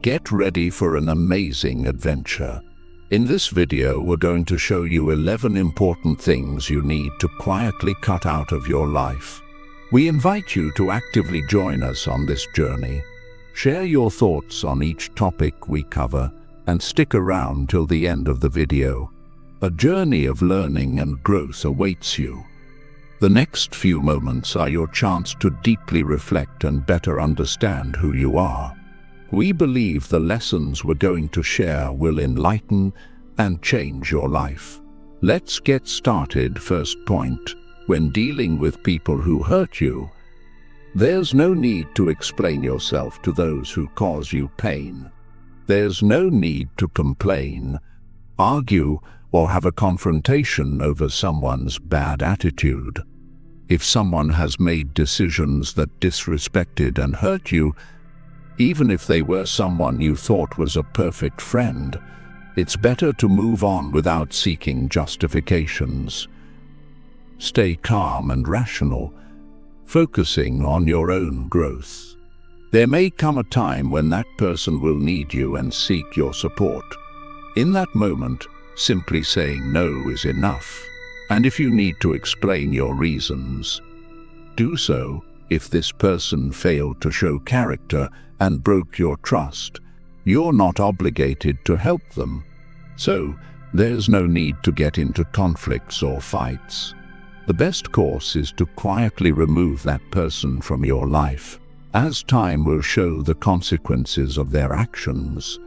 Get ready for an amazing adventure. In this video, we're going to show you 11 important things you need to quietly cut out of your life. We invite you to actively join us on this journey. Share your thoughts on each topic we cover and stick around till the end of the video. A journey of learning and growth awaits you. The next few moments are your chance to deeply reflect and better understand who you are. We believe the lessons we're going to share will enlighten and change your life. Let's get started. First point: when dealing with people who hurt you, there's no need to explain yourself to those who cause you pain. There's no need to complain, argue, or have a confrontation over someone's bad attitude. If someone has made decisions that disrespected and hurt you, even if they were someone you thought was a perfect friend, it's better to move on without seeking justifications. Stay calm and rational, focusing on your own growth. There may come a time when that person will need you and seek your support. In that moment, simply saying no is enough. And if you need to explain your reasons, do so. If this person failed to show character and broke your trust, you're not obligated to help them. So, there's no need to get into conflicts or fights. The best course is to quietly remove that person from your life, as time will show the consequences of their actions.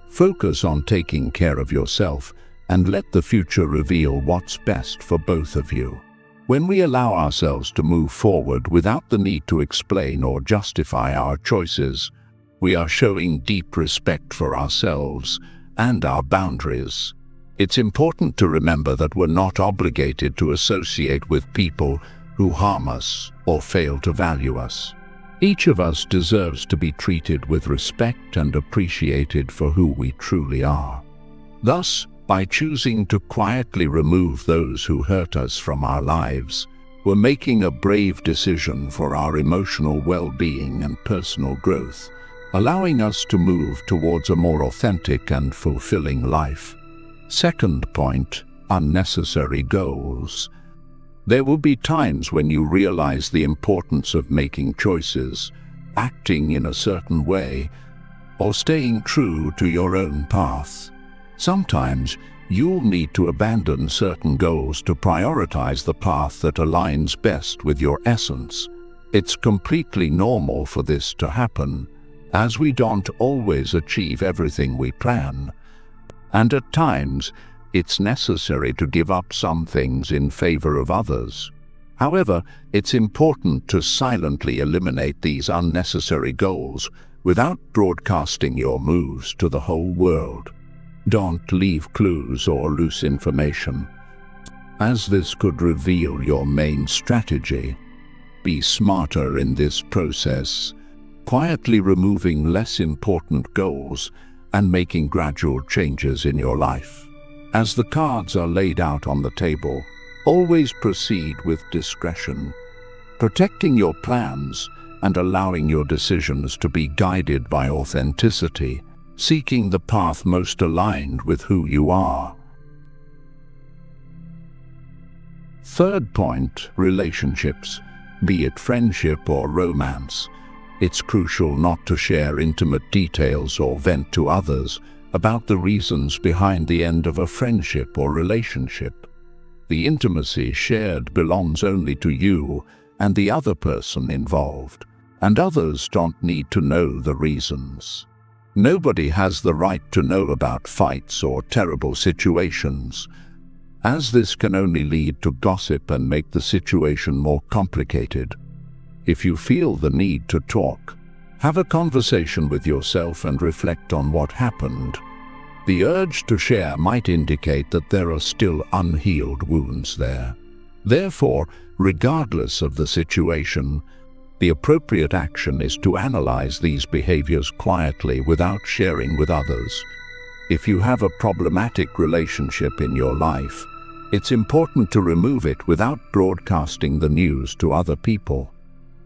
Focus on taking care of yourself and let the future reveal what's best for both of you. When we allow ourselves to move forward without the need to explain or justify our choices, we are showing deep respect for ourselves and our boundaries. It's important to remember that we're not obligated to associate with people who harm us or fail to value us. Each of us deserves to be treated with respect and appreciated for who we truly are. Thus, by choosing to quietly remove those who hurt us from our lives, we're making a brave decision for our emotional well-being and personal growth, allowing us to move towards a more authentic and fulfilling life. Second point: unnecessary goals. There will be times when you realize the importance of making choices, acting in a certain way, or staying true to your own path. Sometimes you'll need to abandon certain goals to prioritize the path that aligns best with your essence. It's completely normal for this to happen, as we don't always achieve everything we plan. And at times, it's necessary to give up some things in favor of others. However, it's important to silently eliminate these unnecessary goals without broadcasting your moves to the whole world. Don't leave clues or loose information, as this could reveal your main strategy. Be smarter in this process, quietly removing less important goals and making gradual changes in your life. As the cards are laid out on the table, always proceed with discretion, protecting your plans and allowing your decisions to be guided by authenticity, seeking the path most aligned with who you are. Third point: relationships. Be it friendship or romance, it's crucial not to share intimate details or vent to others about the reasons behind the end of a friendship or relationship. The intimacy shared belongs only to you and the other person involved, and others don't need to know the reasons. Nobody has the right to know about fights or terrible situations, as this can only lead to gossip and make the situation more complicated. If you feel the need to talk, have a conversation with yourself and reflect on what happened. The urge to share might indicate that there are still unhealed wounds there. Therefore, regardless of the situation, the appropriate action is to analyze these behaviors quietly without sharing with others. If you have a problematic relationship in your life, it's important to remove it without broadcasting the news to other people.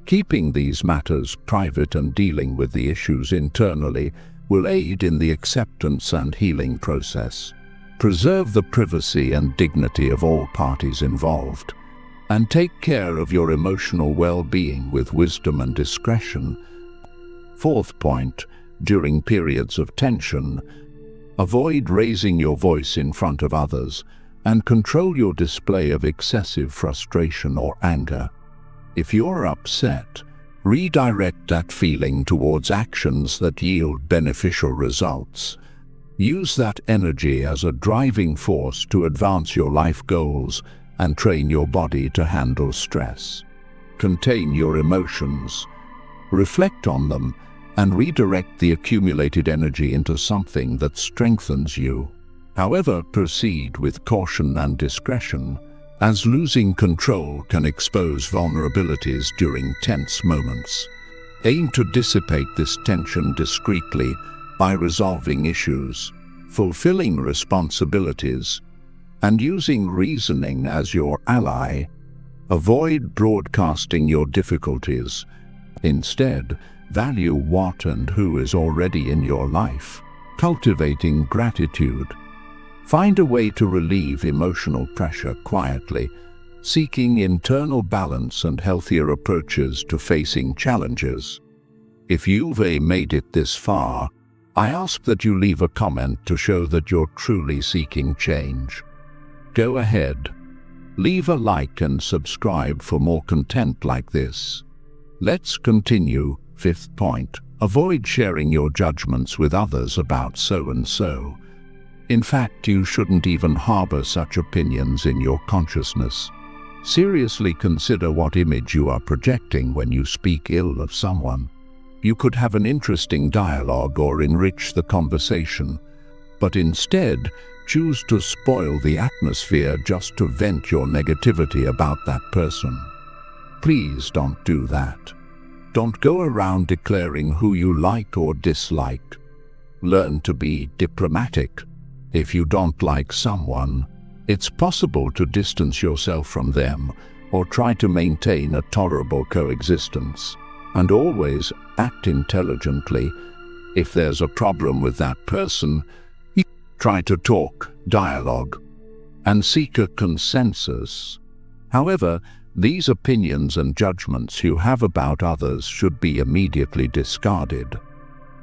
Keeping these matters private and dealing with the issues internally will aid in the acceptance and healing process. Preserve the privacy and dignity of all parties involved, and take care of your emotional well-being with wisdom and discretion. Fourth point, during periods of tension, avoid raising your voice in front of others and control your display of excessive frustration or anger. If you're upset, redirect that feeling towards actions that yield beneficial results. Use that energy as a driving force to advance your life goals and train your body to handle stress. Contain your emotions, reflect on them, and redirect the accumulated energy into something that strengthens you. However, proceed with caution and discretion, as losing control can expose vulnerabilities during tense moments. Aim to dissipate this tension discreetly by resolving issues, fulfilling responsibilities, and using reasoning as your ally. Avoid broadcasting your difficulties. Instead, value what and who is already in your life. Cultivating gratitude. Find a way to relieve emotional pressure quietly, seeking internal balance and healthier approaches to facing challenges. If you've made it this far, I ask that you leave a comment to show that you're truly seeking change. Go ahead, leave a like and subscribe for more content like this. Let's continue. Fifth point, avoid sharing your judgments with others about so-and-so. In fact, you shouldn't even harbor such opinions in your consciousness. Seriously consider what image you are projecting when you speak ill of someone. You could have an interesting dialogue or enrich the conversation, but instead choose to spoil the atmosphere just to vent your negativity about that person. Please don't do that. Don't go around declaring who you like or dislike. Learn to be diplomatic. If you don't like someone, it's possible to distance yourself from them or try to maintain a tolerable coexistence. And always act intelligently. If there's a problem with that person, you try to talk, dialogue, and seek a consensus. However, these opinions and judgments you have about others should be immediately discarded.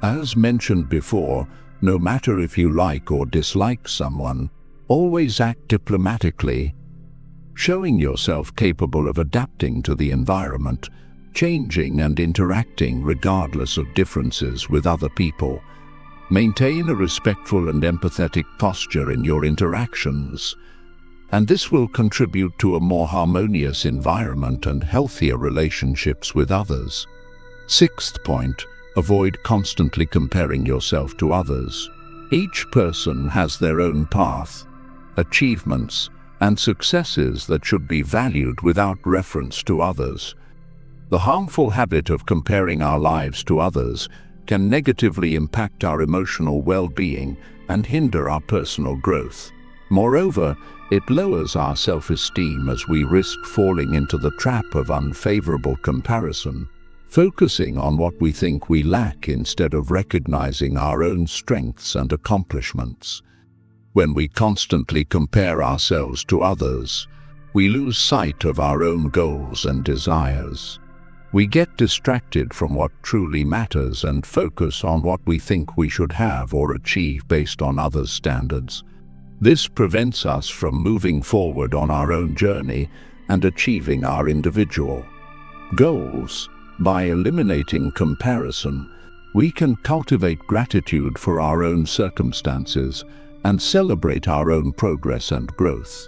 As mentioned before, no matter if you like or dislike someone, always act diplomatically, showing yourself capable of adapting to the environment, changing and interacting regardless of differences with other people. Maintain a respectful and empathetic posture in your interactions, and this will contribute to a more harmonious environment and healthier relationships with others. Sixth point, avoid constantly comparing yourself to others. Each person has their own path, achievements, and successes that should be valued without reference to others. The harmful habit of comparing our lives to others can negatively impact our emotional well-being and hinder our personal growth. Moreover, it lowers our self-esteem as we risk falling into the trap of unfavorable comparison, focusing on what we think we lack instead of recognizing our own strengths and accomplishments. When we constantly compare ourselves to others, we lose sight of our own goals and desires. We get distracted from what truly matters and focus on what we think we should have or achieve based on others' standards. This prevents us from moving forward on our own journey and achieving our individual goals. By eliminating comparison, we can cultivate gratitude for our own circumstances and celebrate our own progress and growth.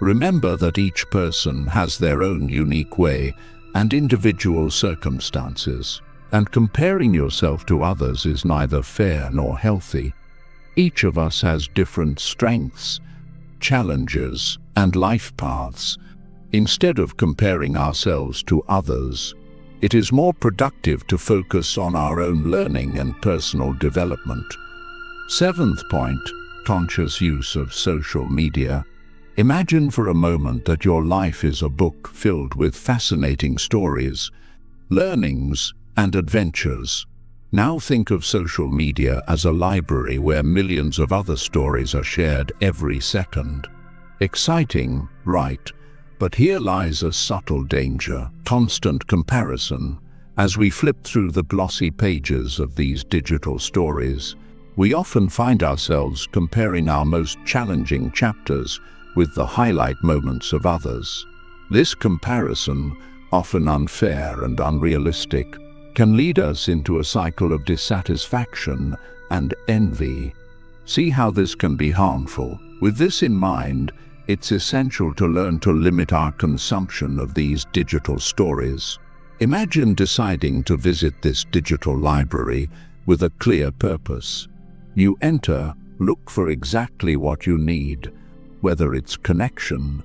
Remember that each person has their own unique way and individual circumstances, and comparing yourself to others is neither fair nor healthy. Each of us has different strengths, challenges, and life paths. Instead of comparing ourselves to others, it is more productive to focus on our own learning and personal development. Seventh point, conscious use of social media. Imagine for a moment that your life is a book filled with fascinating stories, learnings, and adventures. Now think of social media as a library where millions of other stories are shared every second. Exciting, right? But here lies a subtle danger: constant comparison. As we flip through the glossy pages of these digital stories, we often find ourselves comparing our most challenging chapters with the highlight moments of others. This comparison, often unfair and unrealistic, can lead us into a cycle of dissatisfaction and envy. See how this can be harmful. With this in mind, it's essential to learn to limit our consumption of these digital stories. Imagine deciding to visit this digital library with a clear purpose. You enter, look for exactly what you need, whether it's connection,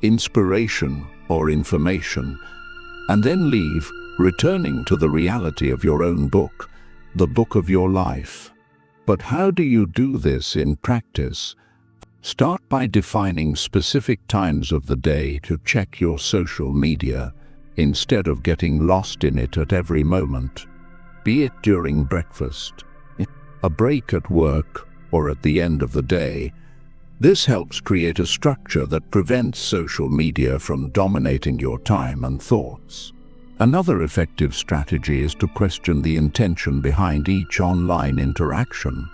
inspiration, or information, and then leave, returning to the reality of your own book, the book of your life. But how do you do this in practice? Start by defining specific times of the day to check your social media, instead of getting lost in it at every moment. Be it during breakfast, a break at work, or at the end of the day. This helps create a structure that prevents social media from dominating your time and thoughts. Another effective strategy is to question the intention behind each online interaction.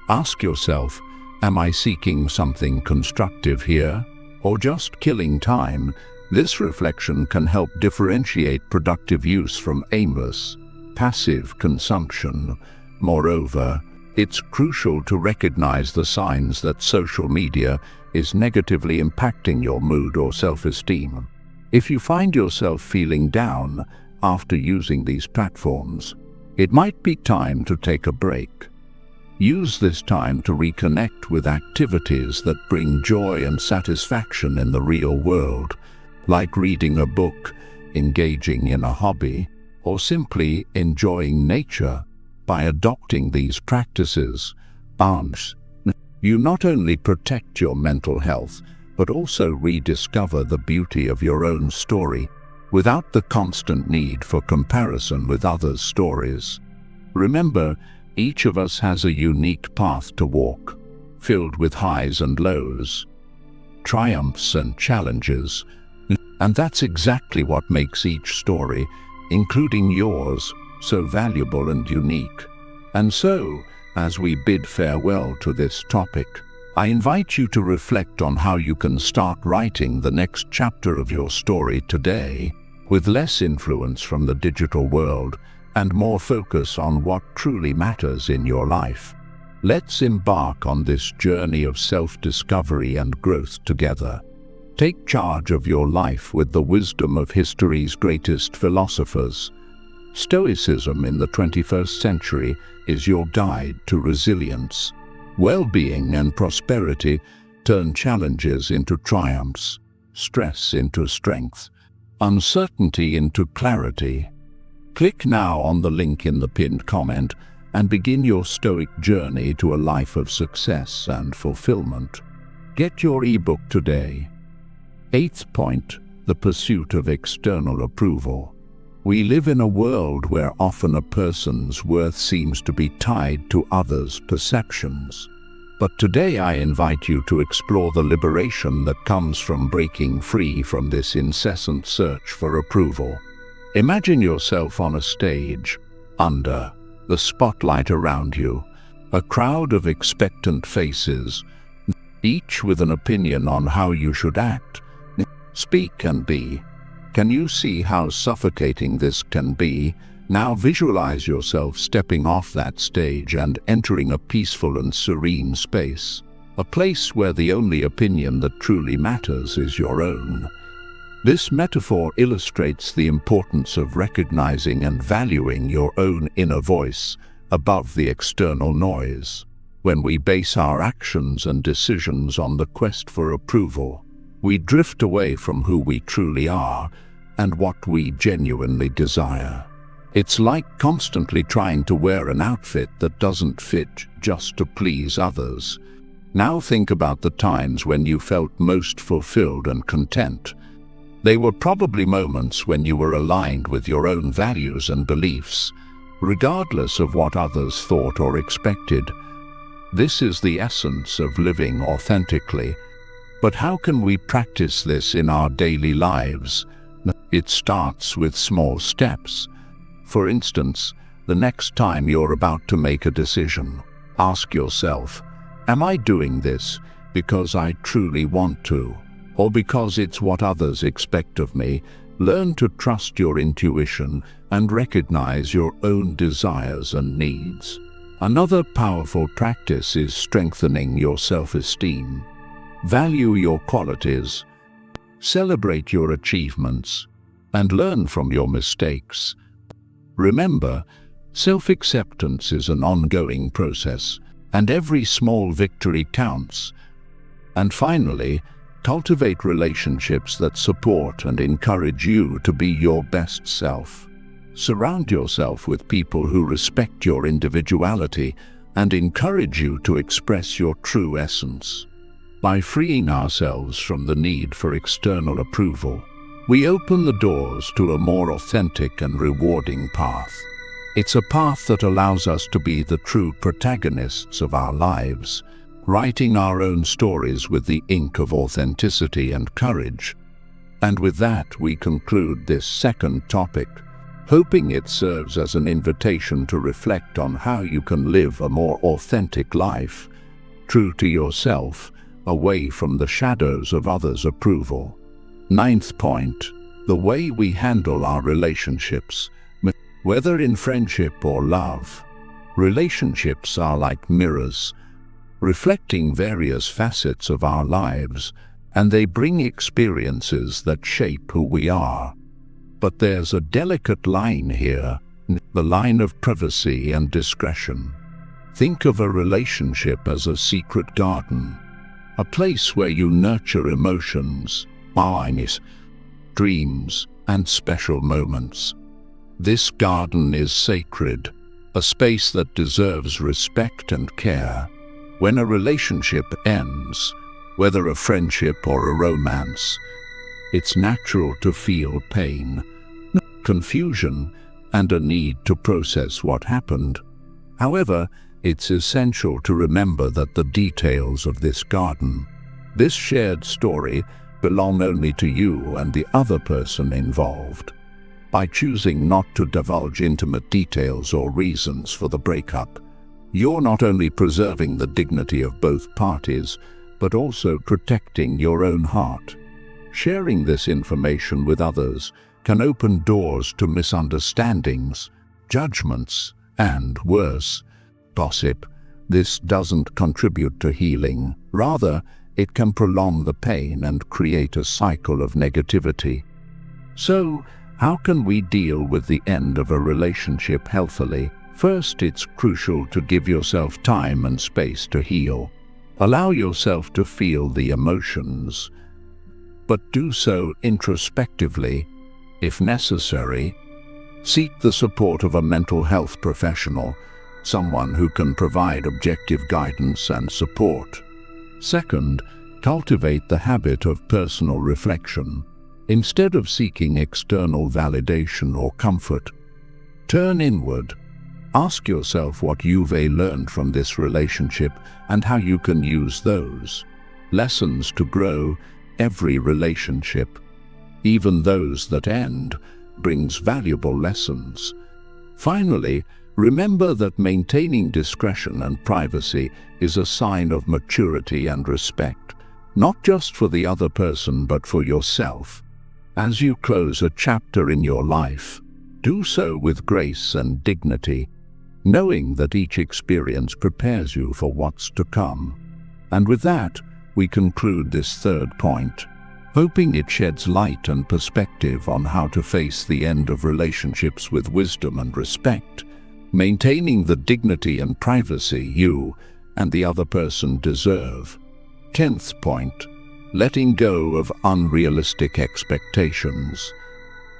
Ask yourself, am I seeking something constructive here, or just killing time? This reflection can help differentiate productive use from aimless, passive consumption. Moreover, it's crucial to recognize the signs that social media is negatively impacting your mood or self-esteem. If you find yourself feeling down after using these platforms, it might be time to take a break. Use this time to reconnect with activities that bring joy and satisfaction in the real world, like reading a book, engaging in a hobby, or simply enjoying nature. By adopting these practices, you not only protect your mental health, but also rediscover the beauty of your own story, without the constant need for comparison with others' stories. Remember, each of us has a unique path to walk, filled with highs and lows, triumphs and challenges, and that's exactly what makes each story, including yours, so valuable and unique. And so, as we bid farewell to this topic, I invite you to reflect on how you can start writing the next chapter of your story today, with less influence from the digital world and more focus on what truly matters in your life. Let's embark on this journey of self-discovery and growth together. Take charge of your life with the wisdom of history's greatest philosophers. Stoicism in the 21st century is your guide to resilience. Well-being and prosperity turn challenges into triumphs, stress into strength, uncertainty into clarity. Click now on the link in the pinned comment and begin your Stoic journey to a life of success and fulfillment. Get your ebook today. 8th point, the pursuit of external approval. We live in a world where often a person's worth seems to be tied to others' perceptions. But today I invite you to explore the liberation that comes from breaking free from this incessant search for approval. Imagine yourself on a stage, under the spotlight around you, a crowd of expectant faces, each with an opinion on how you should act, speak and be. Can you see how suffocating this can be? Now visualize yourself stepping off that stage and entering a peaceful and serene space, a place where the only opinion that truly matters is your own. This metaphor illustrates the importance of recognizing and valuing your own inner voice above the external noise. When we base our actions and decisions on the quest for approval, we drift away from who we truly are and what we genuinely desire. It's like constantly trying to wear an outfit that doesn't fit just to please others. Now think about the times when you felt most fulfilled and content. They were probably moments when you were aligned with your own values and beliefs, regardless of what others thought or expected. This is the essence of living authentically. But how can we practice this in our daily lives? It starts with small steps. For instance, the next time you're about to make a decision, ask yourself, am I doing this because I truly want to, or because it's what others expect of me? Learn to trust your intuition and recognize your own desires and needs. Another powerful practice is strengthening your self-esteem. Value your qualities, celebrate your achievements, and learn from your mistakes. Remember, self-acceptance is an ongoing process, and every small victory counts. And finally, cultivate relationships that support and encourage you to be your best self. Surround yourself with people who respect your individuality and encourage you to express your true essence. By freeing ourselves from the need for external approval, we open the doors to a more authentic and rewarding path. It's a path that allows us to be the true protagonists of our lives, writing our own stories with the ink of authenticity and courage. And with that, we conclude this second topic, hoping it serves as an invitation to reflect on how you can live a more authentic life, true to yourself, away from the shadows of others' approval. Ninth point, the way we handle our relationships. Whether in friendship or love, relationships are like mirrors, reflecting various facets of our lives, and they bring experiences that shape who we are. But there's a delicate line here, the line of privacy and discretion. Think of a relationship as a secret garden, a place where you nurture emotions, dreams, and special moments. This garden is sacred, a space that deserves respect and care. When a relationship ends, whether a friendship or a romance, it's natural to feel pain, confusion, and a need to process what happened. However, it's essential to remember that the details of this garden, this shared story, belong only to you and the other person involved. By choosing not to divulge intimate details or reasons for the breakup, you're not only preserving the dignity of both parties, but also protecting your own heart. Sharing this information with others can open doors to misunderstandings, judgments, and worse, gossip. This doesn't contribute to healing. Rather, it can prolong the pain and create a cycle of negativity. So, how can we deal with the end of a relationship healthily? First, it's crucial to give yourself time and space to heal. Allow yourself to feel the emotions, but do so introspectively. If necessary, seek the support of a mental health professional, someone who can provide objective guidance and support. Second, cultivate the habit of personal reflection. Instead of seeking external validation or comfort, turn inward. Ask yourself what you've learned from this relationship and how you can use those lessons to grow. Every relationship, even those that end, brings valuable lessons. Finally, remember that maintaining discretion and privacy is a sign of maturity and respect, not just for the other person but for yourself. As you close a chapter in your life, do so with grace and dignity, knowing that each experience prepares you for what's to come. And with that, we conclude this third point, hoping it sheds light and perspective on how to face the end of relationships with wisdom and respect, maintaining the dignity and privacy you and the other person deserve. 10th point, letting go of unrealistic expectations.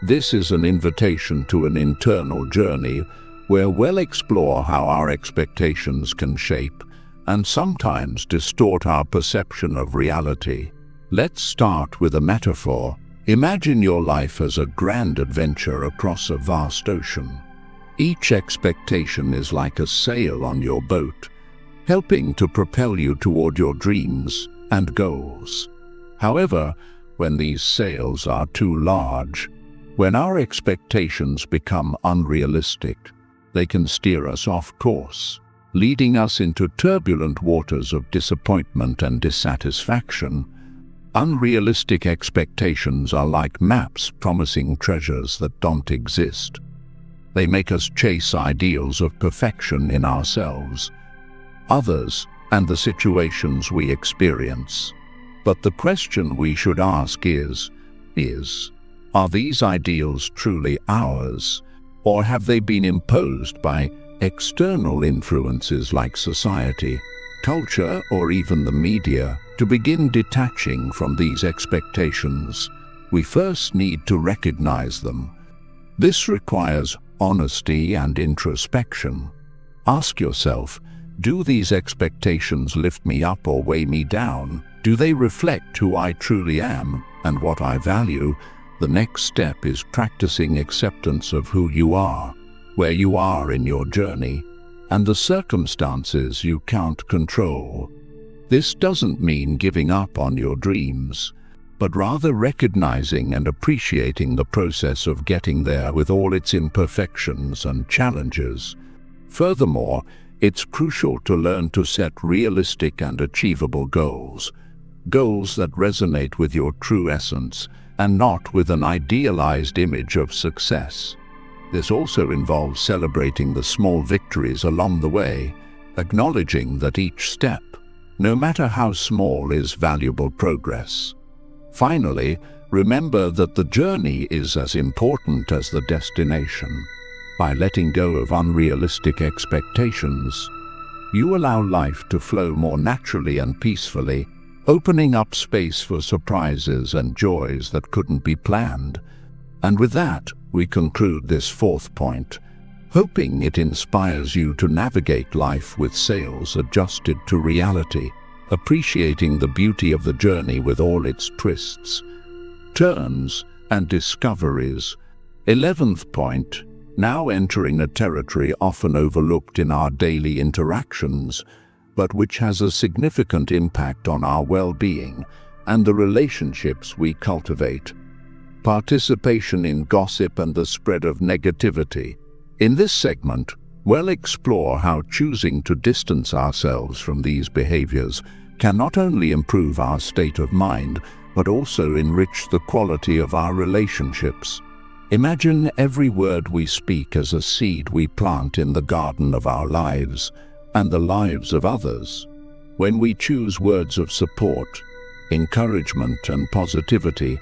This is an invitation to an internal journey where we'll explore how our expectations can shape and sometimes distort our perception of reality. Let's start with a metaphor. Imagine your life as a grand adventure across a vast ocean. Each expectation is like a sail on your boat, helping to propel you toward your dreams and goals. However, when these sails are too large, when our expectations become unrealistic, they can steer us off course, leading us into turbulent waters of disappointment and dissatisfaction. Unrealistic expectations are like maps promising treasures that don't exist. They make us chase ideals of perfection in ourselves, others, and the situations we experience. But the question we should ask is, are these ideals truly ours, or have they been imposed by external influences like society, culture, or even the media? To begin detaching from these expectations, we first need to recognize them. This requires honesty and introspection. Ask yourself, do these expectations lift me up or weigh me down? Do they reflect who I truly am and what I value? The next step is practicing acceptance of who you are, where you are in your journey, and the circumstances you can't control. This doesn't mean giving up on your dreams, but rather recognizing and appreciating the process of getting there with all its imperfections and challenges. Furthermore, it's crucial to learn to set realistic and achievable goals that resonate with your true essence and not with an idealized image of success. This also involves celebrating the small victories along the way, acknowledging that each step, no matter how small, is valuable progress. Finally, remember that the journey is as important as the destination. By letting go of unrealistic expectations, you allow life to flow more naturally and peacefully, opening up space for surprises and joys that couldn't be planned. And with that, we conclude this fourth point, hoping it inspires you to navigate life with sails adjusted to reality, appreciating the beauty of the journey with all its twists, turns, and discoveries. 11th point, now entering a territory often overlooked in our daily interactions, but which has a significant impact on our well-being and the relationships we cultivate. Participation in gossip and the spread of negativity. In this segment, we'll explore how choosing to distance ourselves from these behaviors can not only improve our state of mind, but also enrich the quality of our relationships. Imagine every word we speak as a seed we plant in the garden of our lives and the lives of others. When we choose words of support, encouragement, and positivity,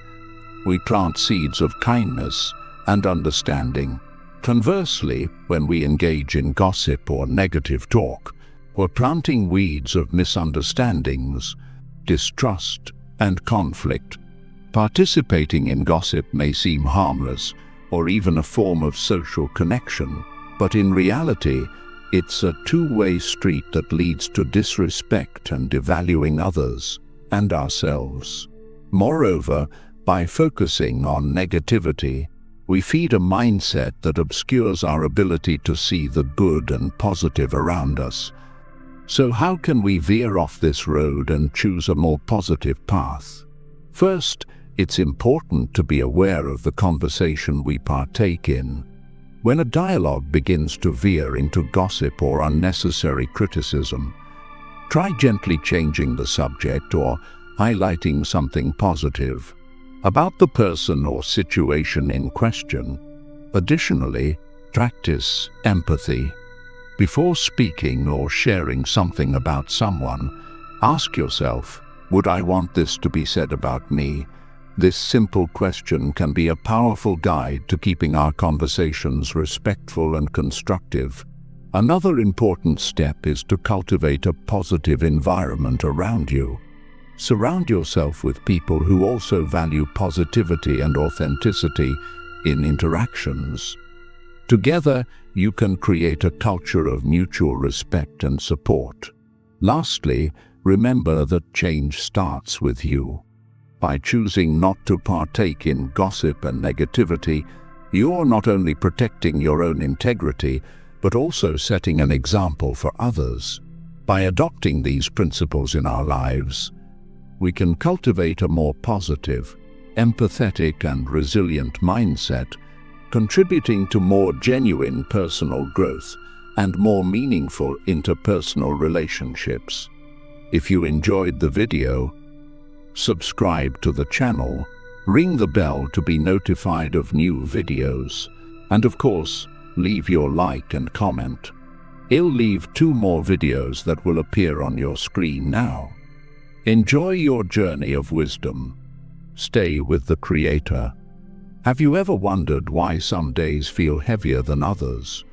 we plant seeds of kindness and understanding. Conversely, when we engage in gossip or negative talk, we're planting weeds of misunderstandings, distrust, and conflict. Participating in gossip may seem harmless or even a form of social connection, but in reality, it's a two-way street that leads to disrespect and devaluing others and ourselves. Moreover, by focusing on negativity, we feed a mindset that obscures our ability to see the good and positive around us. So how can we veer off this road and choose a more positive path? First, it's important to be aware of the conversation we partake in. When a dialogue begins to veer into gossip or unnecessary criticism, try gently changing the subject or highlighting something positive about the person or situation in question. Additionally, practice empathy. Before speaking or sharing something about someone, ask yourself, would I want this to be said about me? This simple question can be a powerful guide to keeping our conversations respectful and constructive. Another important step is to cultivate a positive environment around you. Surround yourself with people who also value positivity and authenticity in interactions. Together, you can create a culture of mutual respect and support. Lastly, remember that change starts with you. By choosing not to partake in gossip and negativity, You're not only protecting your own integrity, but also setting an example for others. By adopting these principles in our lives, we can cultivate a more positive, empathetic, and resilient mindset, contributing to more genuine personal growth and more meaningful interpersonal relationships. If you enjoyed the video, subscribe to the channel, ring the bell to be notified of new videos, and of course, leave your like and comment. I'll leave 2 more videos that will appear on your screen now. Enjoy your journey of wisdom. Stay with the Creator. Have you ever wondered why some days feel heavier than others?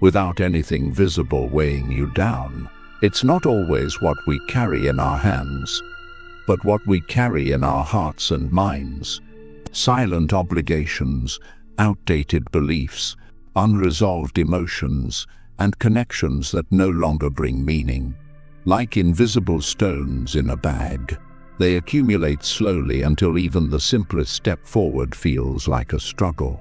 Without anything visible weighing you down, it's not always what we carry in our hands, but what we carry in our hearts and minds. Silent obligations, outdated beliefs, unresolved emotions, and connections that no longer bring meaning. Like invisible stones in a bag, they accumulate slowly until even the simplest step forward feels like a struggle.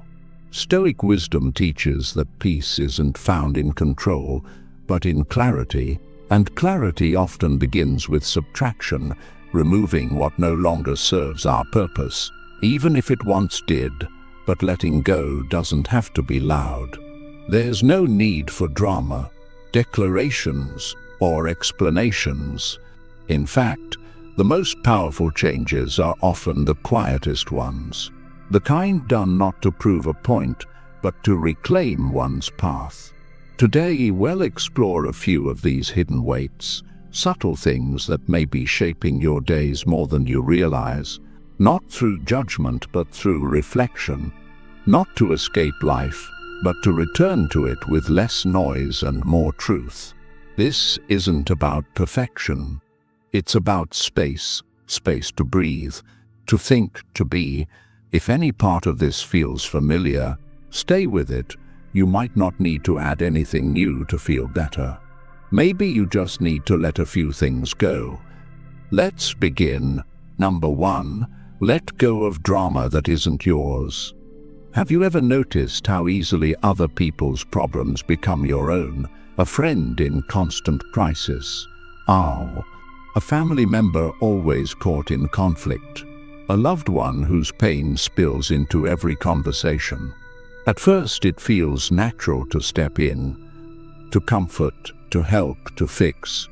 Stoic wisdom teaches that peace isn't found in control, but in clarity, and clarity often begins with subtraction, removing what no longer serves our purpose, even if it once did. But letting go doesn't have to be loud. There's no need for drama, declarations, or explanations. In fact, the most powerful changes are often the quietest ones, the kind done not to prove a point, but to reclaim one's path. Today, we'll explore a few of these hidden weights, subtle things that may be shaping your days more than you realize, not through judgment but through reflection, not to escape life, but to return to it with less noise and more truth. This isn't about perfection. It's about space to breathe, to think, to be. If any part of this feels familiar, stay with it. You might not need to add anything new to feel better. Maybe you just need to let a few things go. Let's begin. Number 1, let go of drama that isn't yours. Have you ever noticed how easily other people's problems become your own? A friend in constant crisis. A family member always caught in conflict. A loved one whose pain spills into every conversation. At first it feels natural to step in, to comfort, to help, to fix.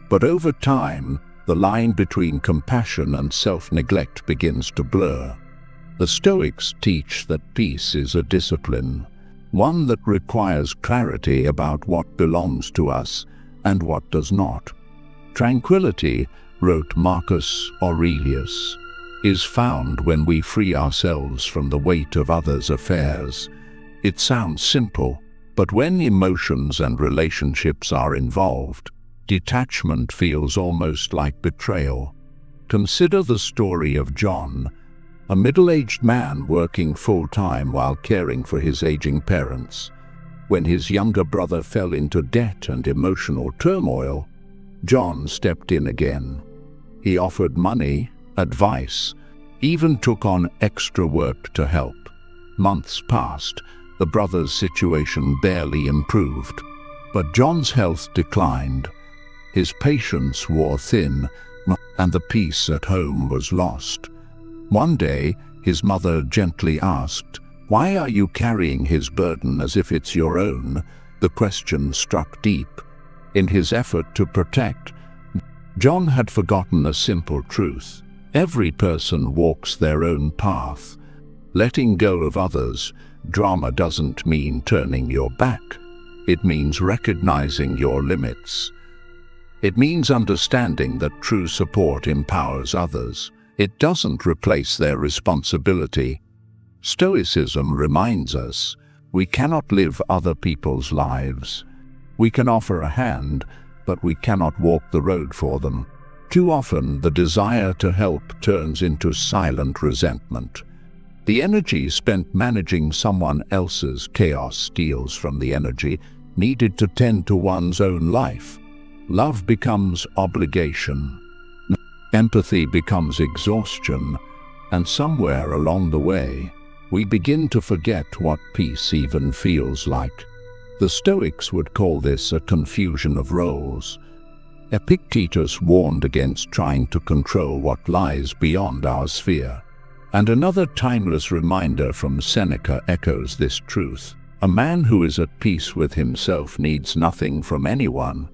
But over time, the line between compassion and self-neglect begins to blur. The Stoics teach that peace is a discipline, one that requires clarity about what belongs to us and what does not. Tranquility, wrote Marcus Aurelius, is found when we free ourselves from the weight of others' affairs. It sounds simple, but when emotions and relationships are involved, detachment feels almost like betrayal. Consider the story of John, a middle-aged man working full-time while caring for his aging parents. When his younger brother fell into debt and emotional turmoil, John stepped in again. He offered money, advice, even took on extra work to help. Months passed. The brothers' situation barely improved, but John's health declined. His patience wore thin, and the peace at home was lost. One day, his mother gently asked, "Why are you carrying his burden as if it's your own?" The question struck deep. In his effort to protect, John had forgotten a simple truth. Every person walks their own path. Letting go of others' drama doesn't mean turning your back. It means recognizing your limits. It means understanding that true support empowers others. It doesn't replace their responsibility. Stoicism reminds us we cannot live other people's lives. We can offer a hand, but we cannot walk the road for them. Too often, the desire to help turns into silent resentment. The energy spent managing someone else's chaos steals from the energy needed to tend to one's own life. Love becomes obligation. Empathy becomes exhaustion, and somewhere along the way, we begin to forget what peace even feels like. The Stoics would call this a confusion of roles. Epictetus warned against trying to control what lies beyond our sphere. And another timeless reminder from Seneca echoes this truth. A man who is at peace with himself needs nothing from anyone.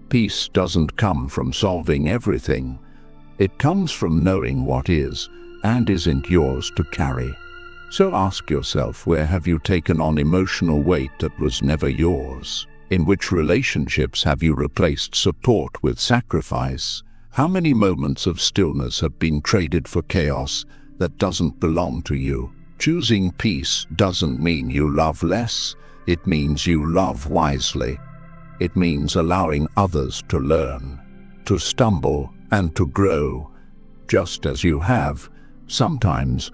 Peace doesn't come from solving everything. It comes from knowing what is and isn't yours to carry. So ask yourself, where have you taken on emotional weight that was never yours? In which relationships have you replaced support with sacrifice? How many moments of stillness have been traded for chaos that doesn't belong to you? Choosing peace doesn't mean you love less. It means you love wisely. It means allowing others to learn, to stumble, and to grow, just as you have. Sometimes,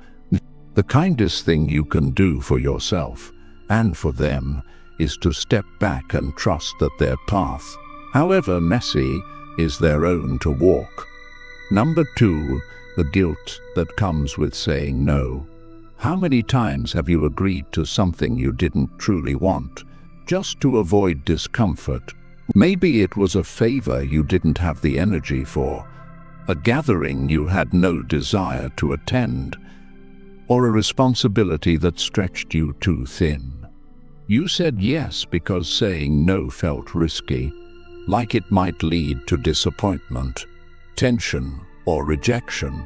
the kindest thing you can do for yourself and for them is to step back and trust that their path, however messy, is their own to walk. Number 2, the guilt that comes with saying no. How many times have you agreed to something you didn't truly want, just to avoid discomfort? Maybe it was a favor you didn't have the energy for, a gathering you had no desire to attend, or a responsibility that stretched you too thin. You said yes because saying no felt risky, like it might lead to disappointment, tension, or rejection.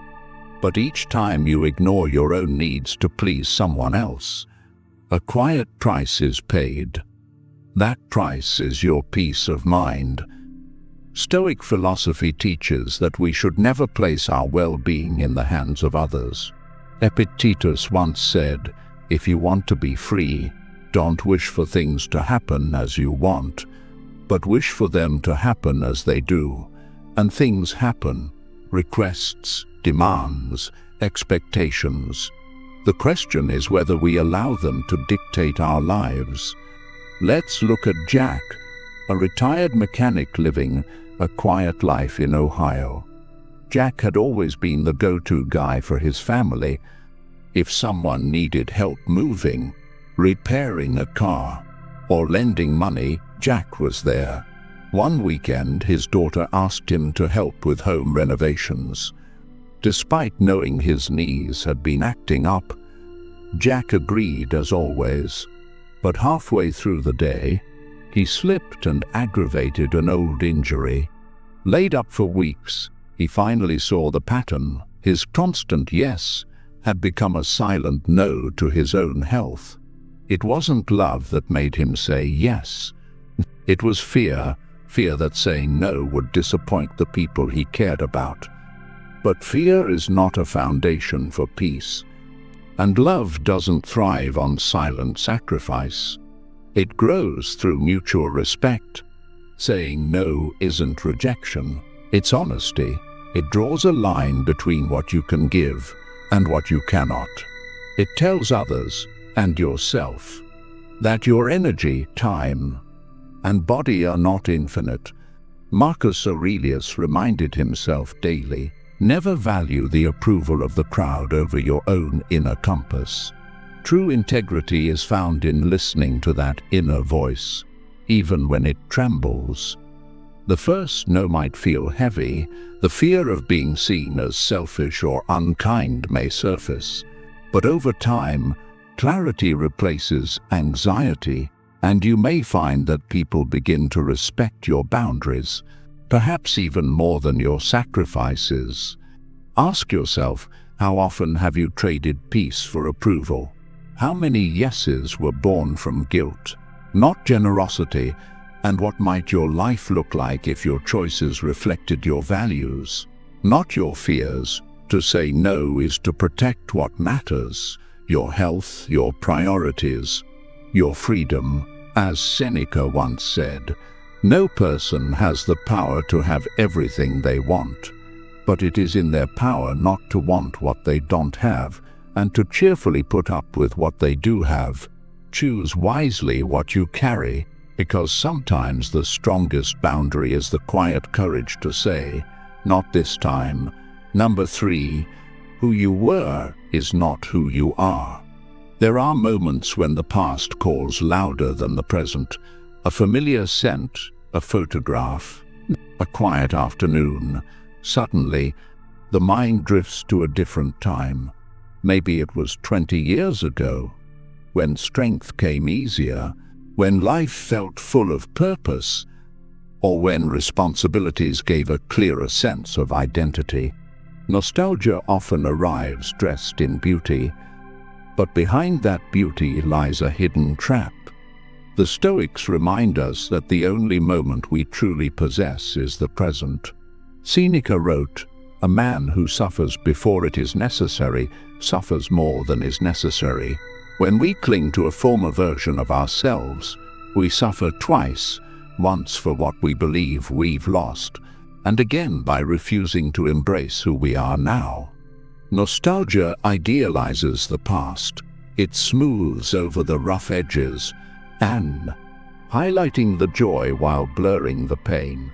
But each time you ignore your own needs to please someone else, a quiet price is paid. That price is your peace of mind. Stoic philosophy teaches that we should never place our well-being in the hands of others. Epictetus once said, "If you want to be free, don't wish for things to happen as you want, but wish for them to happen as they do." And things happen. Requests, demands, expectations. The question is whether we allow them to dictate our lives. Let's look at Jack, a retired mechanic living a quiet life in Ohio. Jack had always been the go-to guy for his family. If someone needed help moving, repairing a car, or lending money, Jack was there. One weekend, his daughter asked him to help with home renovations. Despite knowing his knees had been acting up, Jack agreed as always. But halfway through the day, he slipped and aggravated an old injury. Laid up for weeks, he finally saw the pattern. His constant yes had become a silent no to his own health. It wasn't love that made him say yes. It was fear that saying no would disappoint the people he cared about. But fear is not a foundation for peace. And love doesn't thrive on silent sacrifice. It grows through mutual respect. Saying no isn't rejection, it's honesty. It draws a line between what you can give and what you cannot. It tells others and yourself that your energy, time, and body are not infinite. Marcus Aurelius reminded himself daily, never value the approval of the crowd over your own inner compass. True integrity is found in listening to that inner voice, even when it trembles. The first no might feel heavy. The fear of being seen as selfish or unkind may surface. But over time, clarity replaces anxiety, and you may find that people begin to respect your boundaries, perhaps even more than your sacrifices. Ask yourself, how often have you traded peace for approval? How many yeses were born from guilt, not generosity? And what might your life look like if your choices reflected your values, not your fears? To say no is to protect what matters, your health, your priorities, your freedom. As Seneca once said, no person has the power to have everything they want, but it is in their power not to want what they don't have, and to cheerfully put up with what they do have. Choose wisely what you carry, because sometimes the strongest boundary is the quiet courage to say, "Not this time." Number 3, who you were is not who you are. There are moments when the past calls louder than the present. A familiar scent, a photograph, a quiet afternoon. Suddenly, the mind drifts to a different time. Maybe it was 20 years ago, when strength came easier, when life felt full of purpose, or when responsibilities gave a clearer sense of identity. Nostalgia often arrives dressed in beauty, but behind that beauty lies a hidden trap. The Stoics remind us that the only moment we truly possess is the present. Seneca wrote, "A man who suffers before it is necessary suffers more than is necessary." When we cling to a former version of ourselves, we suffer twice, once for what we believe we've lost, and again by refusing to embrace who we are now. Nostalgia idealizes the past. It smooths over the rough edges, and highlighting the joy while blurring the pain.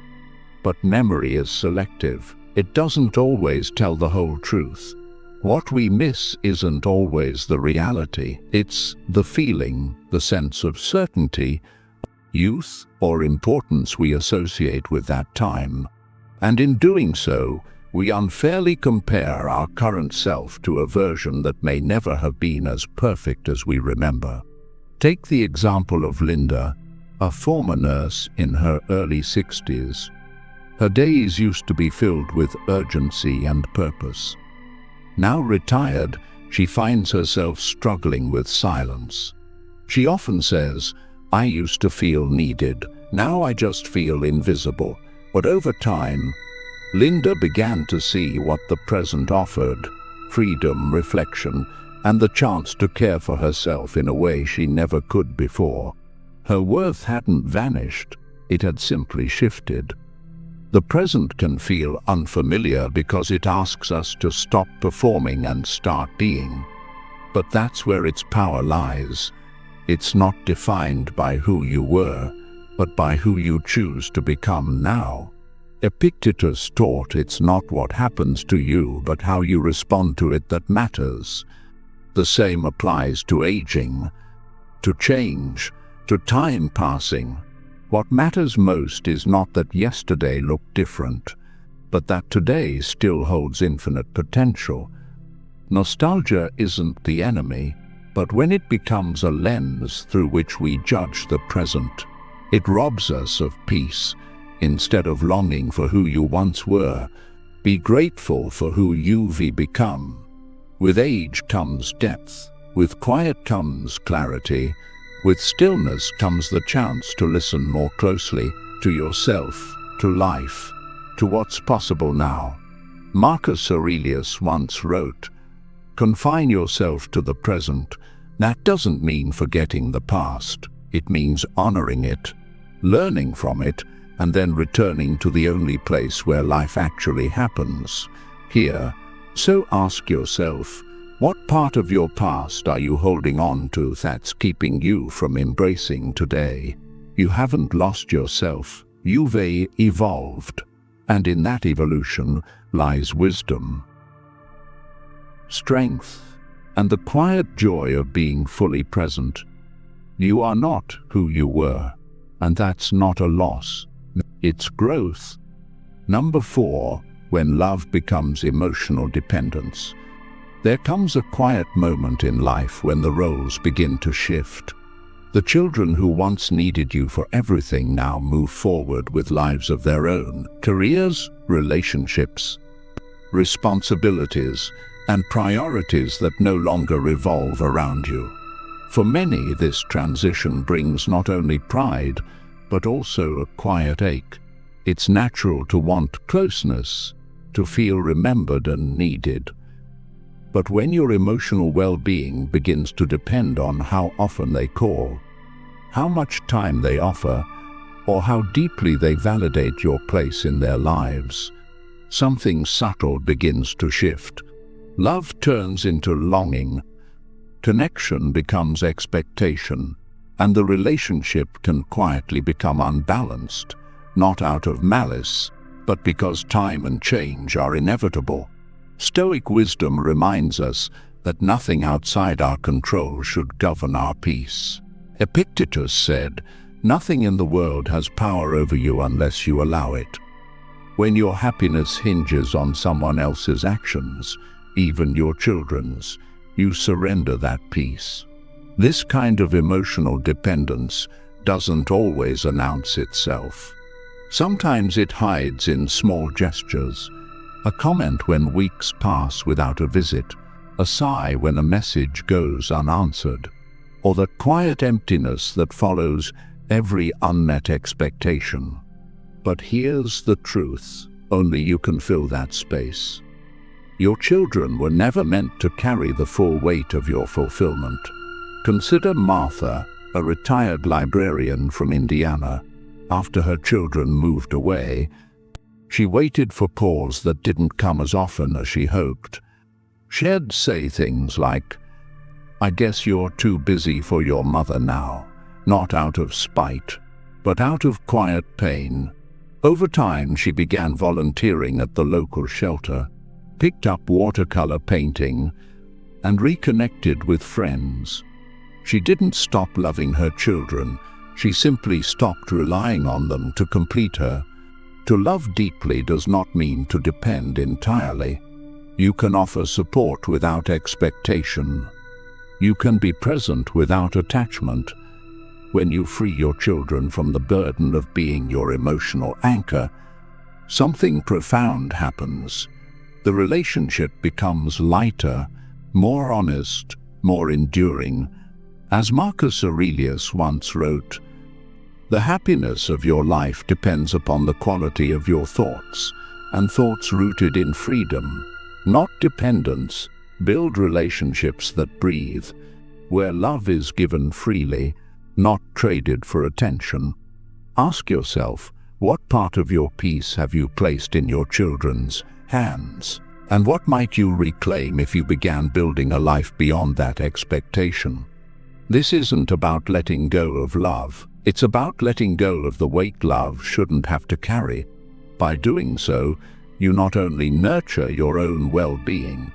But memory is selective. It doesn't always tell the whole truth. What we miss isn't always the reality. It's the feeling, the sense of certainty, youth, or importance we associate with that time. And in doing so, we unfairly compare our current self to a version that may never have been as perfect as we remember. Take the example of Linda, a former nurse in her early 60s. Her days used to be filled with urgency and purpose. Now retired, she finds herself struggling with silence. She often says, "I used to feel needed, now I just feel invisible." But over time, Linda began to see what the present offered: freedom, reflection, and the chance to care for herself in a way she never could before. Her worth hadn't vanished, it had simply shifted. The present can feel unfamiliar because it asks us to stop performing and start being. But that's where its power lies. It's not defined by who you were, but by who you choose to become now. Epictetus taught it's not what happens to you, but how you respond to it that matters. The same applies to aging, to change, to time passing. What matters most is not that yesterday looked different, but that today still holds infinite potential. Nostalgia isn't the enemy, but when it becomes a lens through which we judge the present, it robs us of peace. Instead of longing for who you once were, be grateful for who you've become. With age comes depth, with quiet comes clarity, with stillness comes the chance to listen more closely to yourself, to life, to what's possible now. Marcus Aurelius once wrote, "Confine yourself to the present. That doesn't mean forgetting the past. It means honoring it, learning from it, and then returning to the only place where life actually happens, here." So ask yourself, what part of your past are you holding on to that's keeping you from embracing today? You haven't lost yourself, you've evolved, and in that evolution lies wisdom, strength, and the quiet joy of being fully present. You are not who you were, and that's not a loss. It's growth. Number 4, when love becomes emotional dependence. There comes a quiet moment in life when the roles begin to shift. The children who once needed you for everything now move forward with lives of their own, careers, relationships, responsibilities, and priorities that no longer revolve around you. For many, this transition brings not only pride, but also a quiet ache. It's natural to want closeness, to feel remembered and needed. But when your emotional well-being begins to depend on how often they call, how much time they offer, or how deeply they validate your place in their lives, something subtle begins to shift. Love turns into longing, connection becomes expectation, and the relationship can quietly become unbalanced, not out of malice, but because time and change are inevitable. Stoic wisdom reminds us that nothing outside our control should govern our peace. Epictetus said, "Nothing in the world has power over you unless you allow it." When your happiness hinges on someone else's actions, even your children's, you surrender that peace. This kind of emotional dependence doesn't always announce itself. Sometimes it hides in small gestures: a comment when weeks pass without a visit, a sigh when a message goes unanswered, or the quiet emptiness that follows every unmet expectation. But here's the truth: only you can fill that space. Your children were never meant to carry the full weight of your fulfillment. Consider Martha, a retired librarian from Indiana. After her children moved away, she waited for calls that didn't come as often as she hoped. She'd say things like, "I guess you're too busy for your mother now," not out of spite, but out of quiet pain. Over time, she began volunteering at the local shelter, picked up watercolor painting, and reconnected with friends. She didn't stop loving her children, she simply stopped relying on them to complete her. To love deeply does not mean to depend entirely. You can offer support without expectation. You can be present without attachment. When you free your children from the burden of being your emotional anchor, something profound happens. The relationship becomes lighter, more honest, more enduring. As Marcus Aurelius once wrote, "The happiness of your life depends upon the quality of your thoughts, and thoughts rooted in freedom, not dependence, build relationships that breathe, where love is given freely, not traded for attention." Ask yourself, what part of your peace have you placed in your children's hands? And what might you reclaim if you began building a life beyond that expectation? This isn't about letting go of love. It's about letting go of the weight love shouldn't have to carry. By doing so, you not only nurture your own well-being,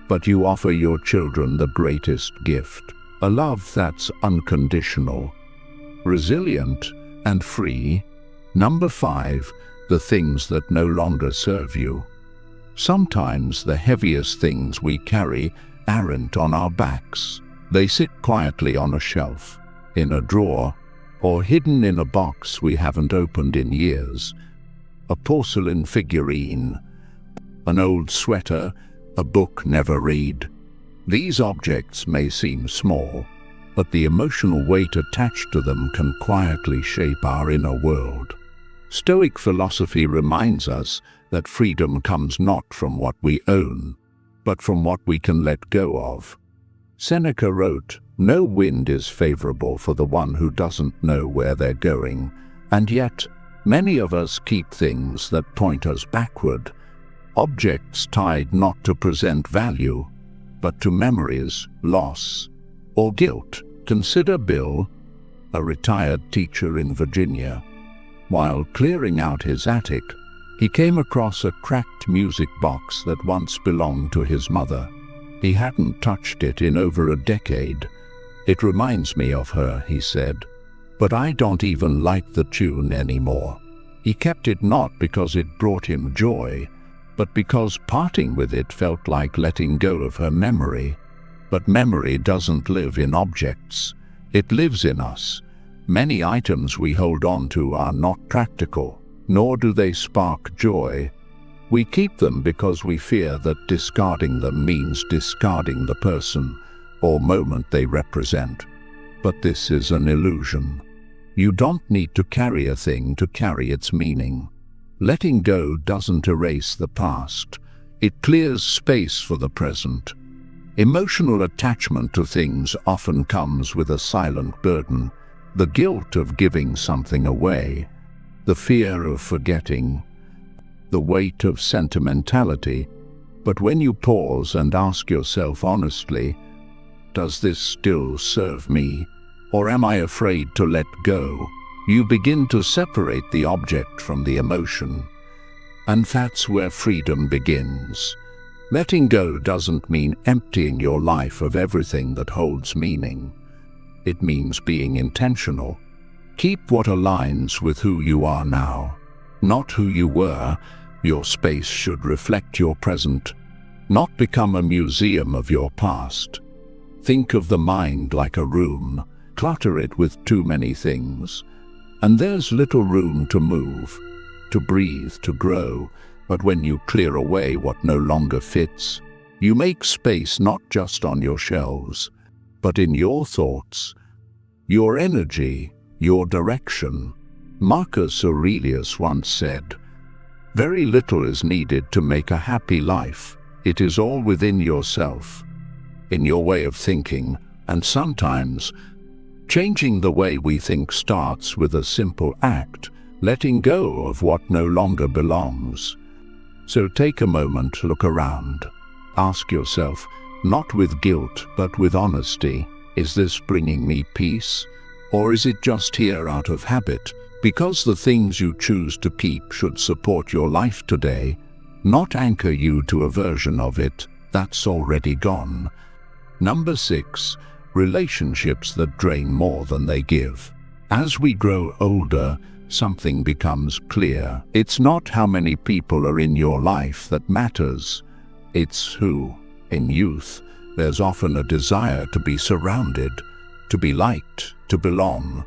but you offer your children the greatest gift, a love that's unconditional, resilient, and free. Number 5, the things that no longer serve you. Sometimes the heaviest things we carry aren't on our backs. They sit quietly on a shelf, in a drawer, or hidden in a box we haven't opened in years. A porcelain figurine, an old sweater, a book never read. These objects may seem small, but the emotional weight attached to them can quietly shape our inner world. Stoic philosophy reminds us that freedom comes not from what we own, but from what we can let go of. Seneca wrote, "No wind is favorable for the one who doesn't know where they're going," and yet, many of us keep things that point us backward, objects tied not to present value, but to memories, loss, or guilt. Consider Bill, a retired teacher in Virginia. While clearing out his attic, he came across a cracked music box that once belonged to his mother. He hadn't touched it in over a decade. "It reminds me of her," he said, "but I don't even like the tune anymore." He kept it not because it brought him joy, but because parting with it felt like letting go of her memory. But memory doesn't live in objects. It lives in us. Many items we hold on to are not practical, nor do they spark joy. We keep them because we fear that discarding them means discarding the person or moment they represent. But this is an illusion. You don't need to carry a thing to carry its meaning. Letting go doesn't erase the past. It clears space for the present. Emotional attachment to things often comes with a silent burden, the guilt of giving something away, the fear of forgetting, the weight of sentimentality. But when you pause and ask yourself honestly, does this still serve me, or am I afraid to let go? You begin to separate the object from the emotion. And that's where freedom begins. Letting go doesn't mean emptying your life of everything that holds meaning. It means being intentional. Keep what aligns with who you are now, not who you were. Your space should reflect your present, not become a museum of your past. Think of the mind like a room. Clutter it with too many things, and there's little room to move, to breathe, to grow. But when you clear away what no longer fits, you make space not just on your shelves, but in your thoughts, your energy, your direction. Marcus Aurelius once said, "Very little is needed to make a happy life. It is all within yourself, in your way of thinking." And sometimes, changing the way we think starts with a simple act, letting go of what no longer belongs. So take a moment, look around. Ask yourself, not with guilt, but with honesty, is this bringing me peace? Or is it just here out of habit? Because the things you choose to keep should support your life today, not anchor you to a version of it that's already gone. Number 6. Relationships that drain more than they give. As we grow older, something becomes clear. It's not how many people are in your life that matters. It's who. In youth, there's often a desire to be surrounded, to be liked, to belong.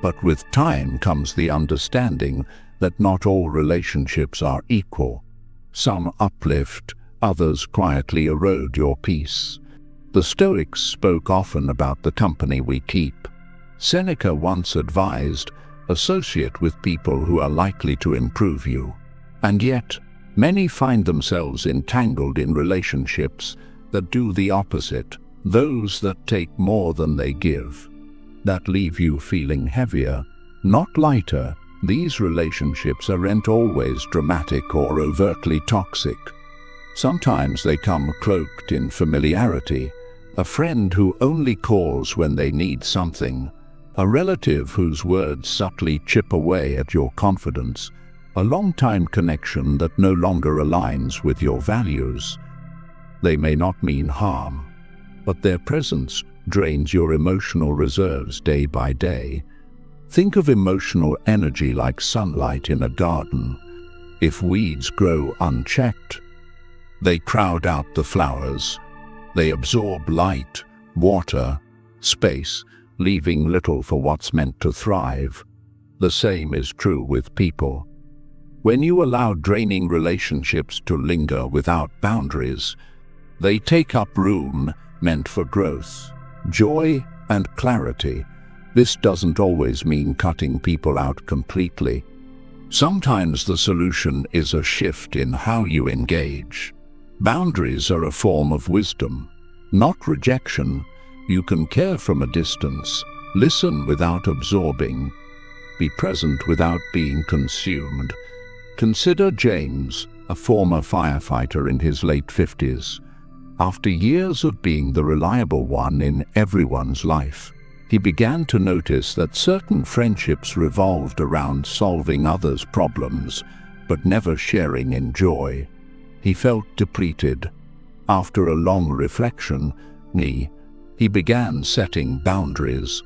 But with time comes the understanding that not all relationships are equal. Some uplift, others quietly erode your peace. The Stoics spoke often about the company we keep. Seneca once advised, associate with people who are likely to improve you. And yet, many find themselves entangled in relationships that do the opposite, those that take more than they give, that leave you feeling heavier, not lighter. These relationships aren't always dramatic or overtly toxic. Sometimes they come cloaked in familiarity, a friend who only calls when they need something, a relative whose words subtly chip away at your confidence, a long-time connection that no longer aligns with your values. They may not mean harm, but their presence drains your emotional reserves day by day. Think of emotional energy like sunlight in a garden. If weeds grow unchecked, they crowd out the flowers. They absorb light, water, space, leaving little for what's meant to thrive. The same is true with people. When you allow draining relationships to linger without boundaries, they take up room meant for growth, joy, and clarity. This doesn't always mean cutting people out completely. Sometimes the solution is a shift in how you engage. Boundaries are a form of wisdom, not rejection. You can care from a distance, listen without absorbing, be present without being consumed. Consider James, a former firefighter in his late 50s. After years of being the reliable one in everyone's life, he began to notice that certain friendships revolved around solving others' problems, but never sharing in joy. He felt depleted. After a long reflection, he began setting boundaries,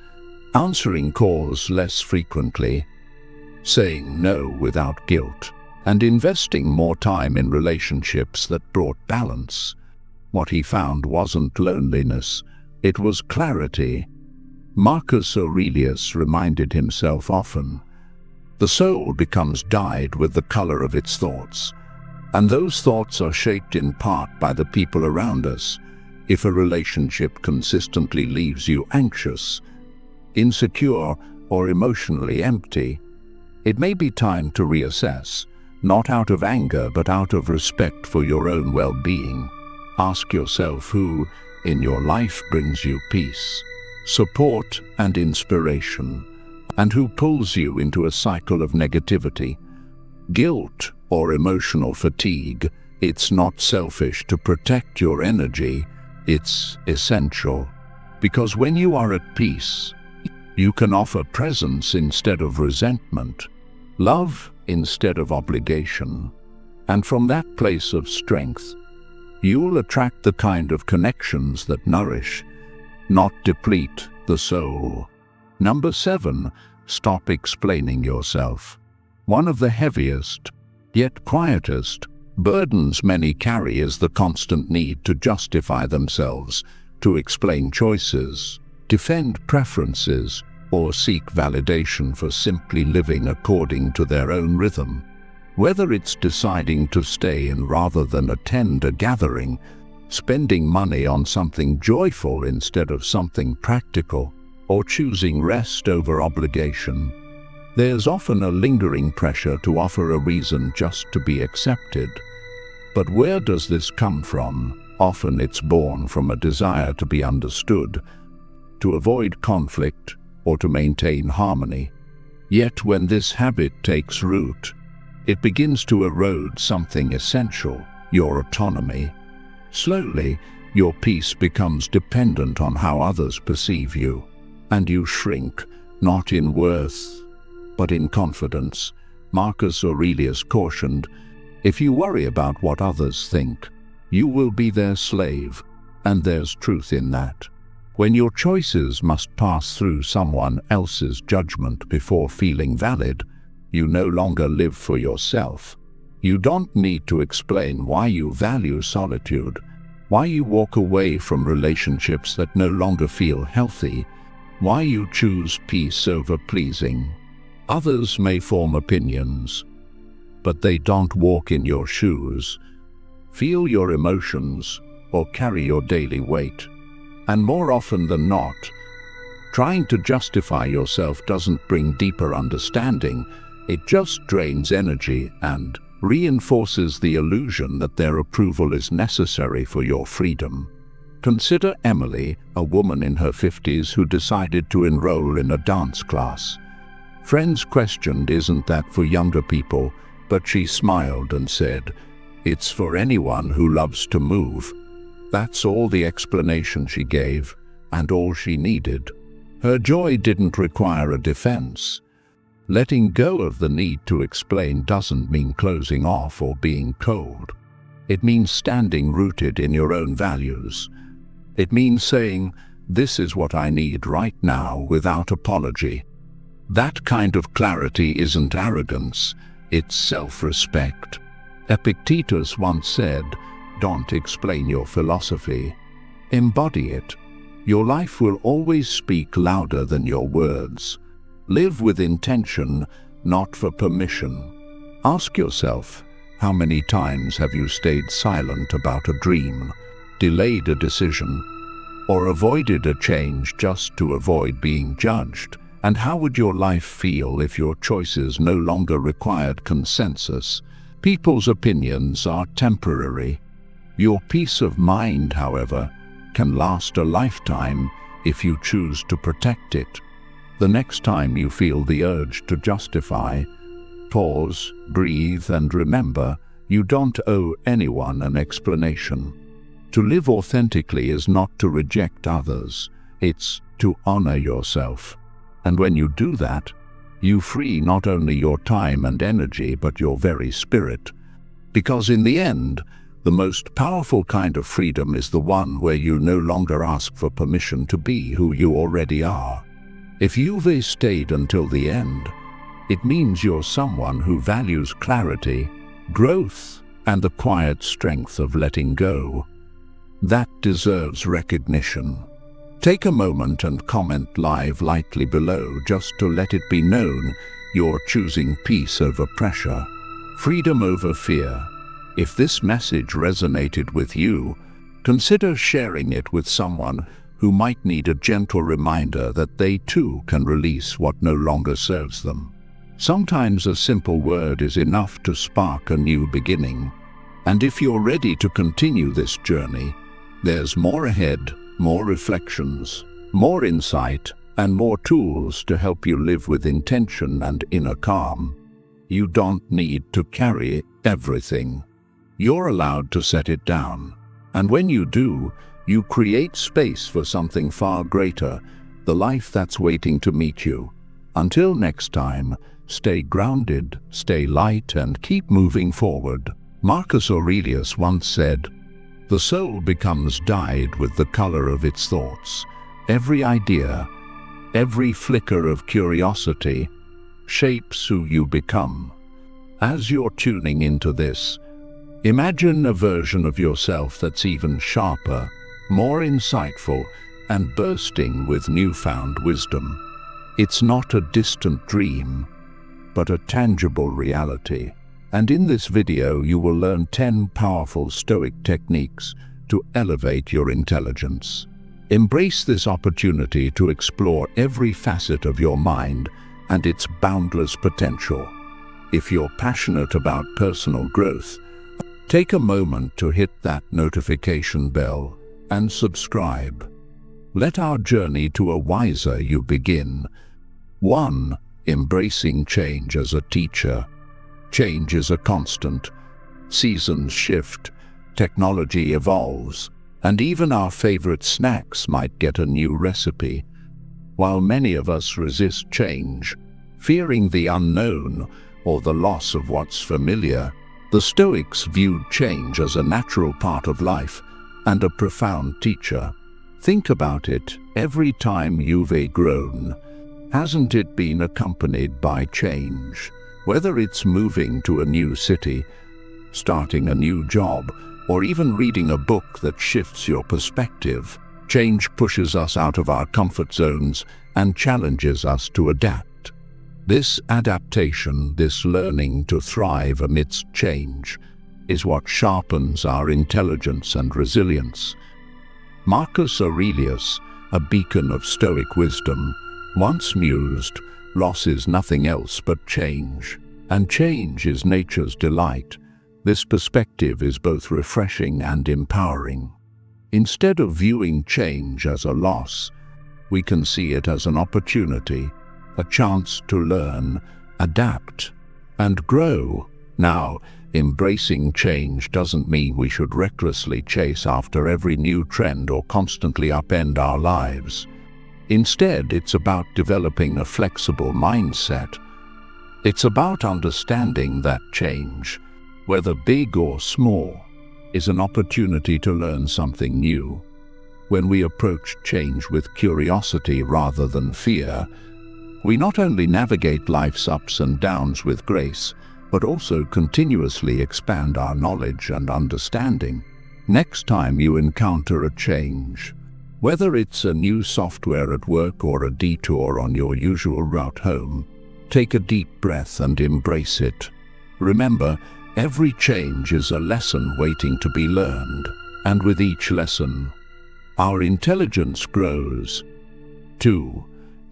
answering calls less frequently, saying no without guilt, and investing more time in relationships that brought balance. What he found wasn't loneliness, it was clarity. Marcus Aurelius reminded himself often, the soul becomes dyed with the color of its thoughts, and those thoughts are shaped in part by the people around us. If a relationship consistently leaves you anxious, insecure, or emotionally empty, it may be time to reassess, not out of anger but out of respect for your own well-being. Ask yourself who in your life brings you peace, support, and inspiration, and who pulls you into a cycle of negativity, guilt, or emotional fatigue. It's not selfish to protect your energy, it's essential. Because when you are at peace, you can offer presence instead of resentment, love instead of obligation. And from that place of strength, You'll attract the kind of connections that nourish, not deplete, the soul. Number 7. Stop explaining yourself. One of the heaviest, yet quietest, burdens many carry is the constant need to justify themselves, to explain choices, defend preferences, or seek validation for simply living according to their own rhythm. Whether it's deciding to stay in rather than attend a gathering, spending money on something joyful instead of something practical, or choosing rest over obligation, there's often a lingering pressure to offer a reason just to be accepted. But where does this come from? Often it's born from a desire to be understood, to avoid conflict, or to maintain harmony. Yet when this habit takes root, it begins to erode something essential, your autonomy. Slowly, your peace becomes dependent on how others perceive you, and you shrink, not in worth, but in confidence. Marcus Aurelius cautioned, "If you worry about what others think, you will be their slave," and there's truth in that. When your choices must pass through someone else's judgment before feeling valid, you no longer live for yourself. You don't need to explain why you value solitude, why you walk away from relationships that no longer feel healthy, why you choose peace over pleasing. Others may form opinions, but they don't walk in your shoes, feel your emotions, or carry your daily weight. And more often than not, trying to justify yourself doesn't bring deeper understanding. It just drains energy and reinforces the illusion that their approval is necessary for your freedom. Consider Emily, a woman in her 50s who decided to enroll in a dance class. Friends questioned, "Isn't that for younger people?" But she smiled and said, "It's for anyone who loves to move." That's all the explanation she gave, and all she needed. Her joy didn't require a defense. Letting go of the need to explain doesn't mean closing off or being cold. It means standing rooted in your own values. It means saying, "This is what I need right now," without apology. That kind of clarity isn't arrogance, it's self-respect. Epictetus once said, "Don't explain your philosophy. Embody it." Your life will always speak louder than your words. Live with intention, not for permission. Ask yourself, how many times have you stayed silent about a dream, delayed a decision, or avoided a change just to avoid being judged? And how would your life feel if your choices no longer required consensus? People's opinions are temporary. Your peace of mind, however, can last a lifetime if you choose to protect it. The next time you feel the urge to justify, pause, breathe, and remember, you don't owe anyone an explanation. To live authentically is not to reject others, it's to honor yourself. And when you do that, you free not only your time and energy, but your very spirit. Because in the end, the most powerful kind of freedom is the one where you no longer ask for permission to be who you already are. If you've stayed until the end, it means you're someone who values clarity, growth, and the quiet strength of letting go. That deserves recognition. Take a moment and comment live lightly below just to let it be known you're choosing peace over pressure, freedom over fear. If this message resonated with you, consider sharing it with someone who might need a gentle reminder that they too can release what no longer serves them. Sometimes a simple word is enough to spark a new beginning. And if you're ready to continue this journey, there's more ahead, more reflections, more insight, and more tools to help you live with intention and inner calm. You don't need to carry everything. You're allowed to set it down. And when you do, you create space for something far greater, the life that's waiting to meet you. Until next time, stay grounded, stay light, and keep moving forward. Marcus Aurelius once said, The soul becomes dyed with the color of its thoughts. Every idea, every flicker of curiosity shapes who you become. As you're tuning into this, imagine a version of yourself that's even sharper, more insightful, and bursting with newfound wisdom. It's not a distant dream, but a tangible reality. And in this video, you will learn 10 powerful Stoic techniques to elevate your intelligence. Embrace this opportunity to explore every facet of your mind and its boundless potential. If you're passionate about personal growth, take a moment to hit that notification bell and subscribe. Let our journey to a wiser you begin. 1. Embracing change as a teacher. Change is a constant. Seasons shift, technology evolves, and even our favorite snacks might get a new recipe. While many of us resist change, fearing the unknown or the loss of what's familiar, the Stoics viewed change as a natural part of life and a profound teacher. Think about it, every time you've grown, hasn't it been accompanied by change? Whether it's moving to a new city, starting a new job, or even reading a book that shifts your perspective, change pushes us out of our comfort zones and challenges us to adapt. This adaptation, this learning to thrive amidst change, is what sharpens our intelligence and resilience. Marcus Aurelius, a beacon of Stoic wisdom, once mused, "Loss is nothing else but change, and change is nature's delight." This perspective is both refreshing and empowering. Instead of viewing change as a loss, we can see it as an opportunity, a chance to learn, adapt, and grow. Now, embracing change doesn't mean we should recklessly chase after every new trend or constantly upend our lives. Instead, it's about developing a flexible mindset. It's about understanding that change, whether big or small, is an opportunity to learn something new. When we approach change with curiosity rather than fear, we not only navigate life's ups and downs with grace, but also continuously expand our knowledge and understanding. Next time you encounter a change, whether it's a new software at work or a detour on your usual route home, take a deep breath and embrace it. Remember, every change is a lesson waiting to be learned, and with each lesson, our intelligence grows. 2.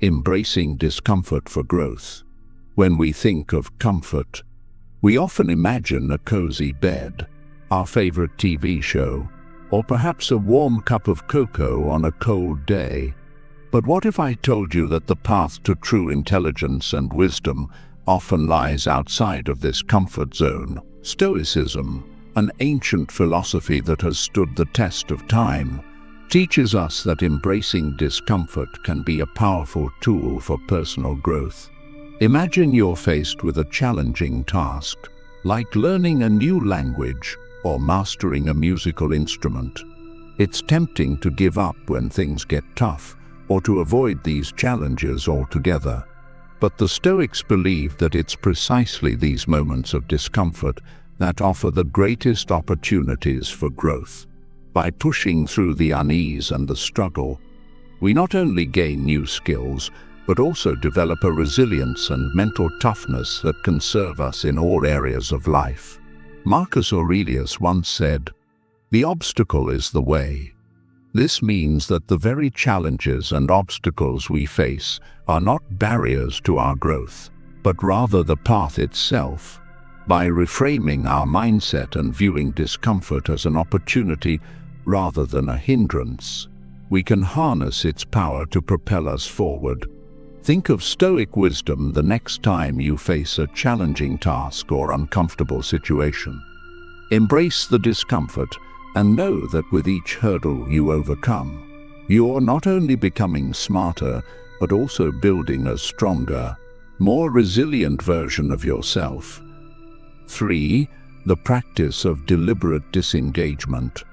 Embracing discomfort for growth. When we think of comfort, we often imagine a cozy bed, our favorite TV show, or perhaps a warm cup of cocoa on a cold day. But what if I told you that the path to true intelligence and wisdom often lies outside of this comfort zone? Stoicism, an ancient philosophy that has stood the test of time, teaches us that embracing discomfort can be a powerful tool for personal growth. Imagine you're faced with a challenging task, like learning a new language or mastering a musical instrument. It's tempting to give up when things get tough, or to avoid these challenges altogether. But the Stoics believe that it's precisely these moments of discomfort that offer the greatest opportunities for growth. By pushing through the unease and the struggle, we not only gain new skills, but also develop a resilience and mental toughness that can serve us in all areas of life. Marcus Aurelius once said, "The obstacle is the way." This means that the very challenges and obstacles we face are not barriers to our growth, but rather the path itself. By reframing our mindset and viewing discomfort as an opportunity rather than a hindrance, we can harness its power to propel us forward. Think of Stoic wisdom the next time you face a challenging task or uncomfortable situation. Embrace the discomfort and know that with each hurdle you overcome, you're not only becoming smarter, but also building a stronger, more resilient version of yourself. 3. The practice of deliberate disengagement.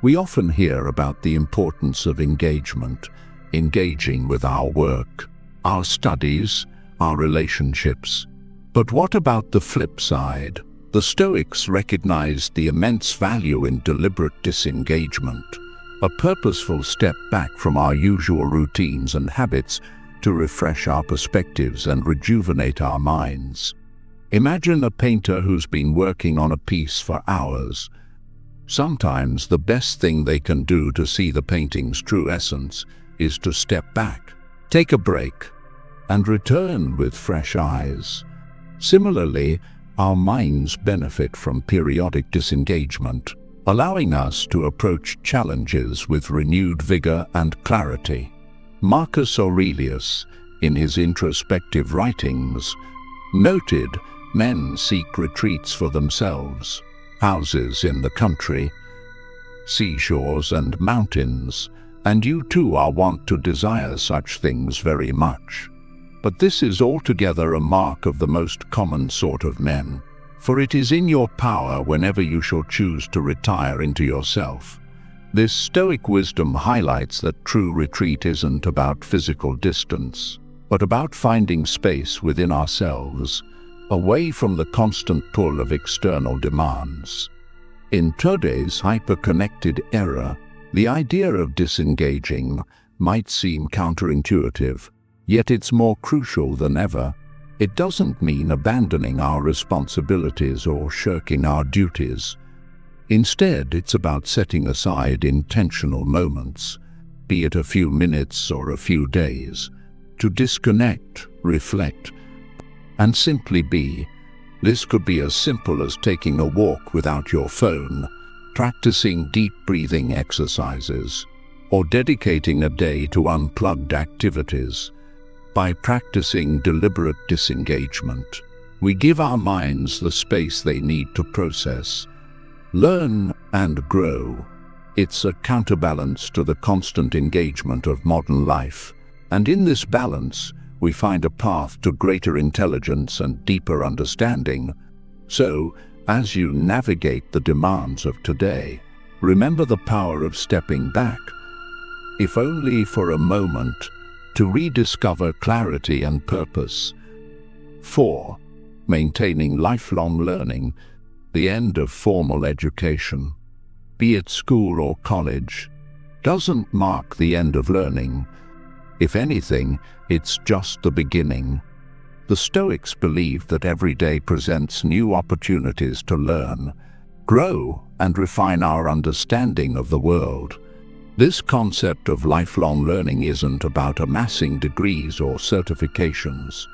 We often hear about the importance of engagement, engaging with our work, our studies, our relationships. But what about the flip side? The Stoics recognized the immense value in deliberate disengagement, a purposeful step back from our usual routines and habits to refresh our perspectives and rejuvenate our minds. Imagine a painter who's been working on a piece for hours. Sometimes the best thing they can do to see the painting's true essence is to step back, take a break, and return with fresh eyes. Similarly, our minds benefit from periodic disengagement, allowing us to approach challenges with renewed vigor and clarity. Marcus Aurelius, in his introspective writings, noted men seek retreats for themselves, houses in the country, seashores and mountains, and you too are wont to desire such things very much. But this is altogether a mark of the most common sort of men, for it is in your power whenever you shall choose to retire into yourself. This Stoic wisdom highlights that true retreat isn't about physical distance, but about finding space within ourselves, away from the constant pull of external demands. In today's hyper-connected era, the idea of disengaging might seem counterintuitive, yet it's more crucial than ever. It doesn't mean abandoning our responsibilities or shirking our duties. Instead, it's about setting aside intentional moments, be it a few minutes or a few days, to disconnect, reflect, and simply be. This could be as simple as taking a walk without your phone, practicing deep breathing exercises, or dedicating a day to unplugged activities. By practicing deliberate disengagement, we give our minds the space they need to process, learn, and grow. It's a counterbalance to the constant engagement of modern life, and in this balance, we find a path to greater intelligence and deeper understanding. So, as you navigate the demands of today, remember the power of stepping back, if only for a moment, to rediscover clarity and purpose. 4. Maintaining lifelong learning, the end of formal education, be it school or college, doesn't mark the end of learning. If anything, it's just the beginning. The Stoics believed that every day presents new opportunities to learn, grow, and refine our understanding of the world. This concept of lifelong learning isn't about amassing degrees or certifications.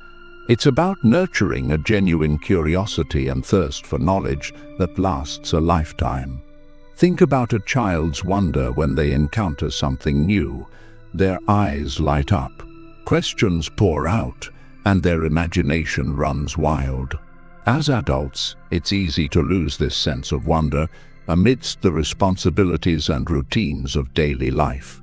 It's about nurturing a genuine curiosity and thirst for knowledge that lasts a lifetime. Think about a child's wonder when they encounter something new. Their eyes light up, questions pour out, and their imagination runs wild. As adults, it's easy to lose this sense of wonder amidst the responsibilities and routines of daily life.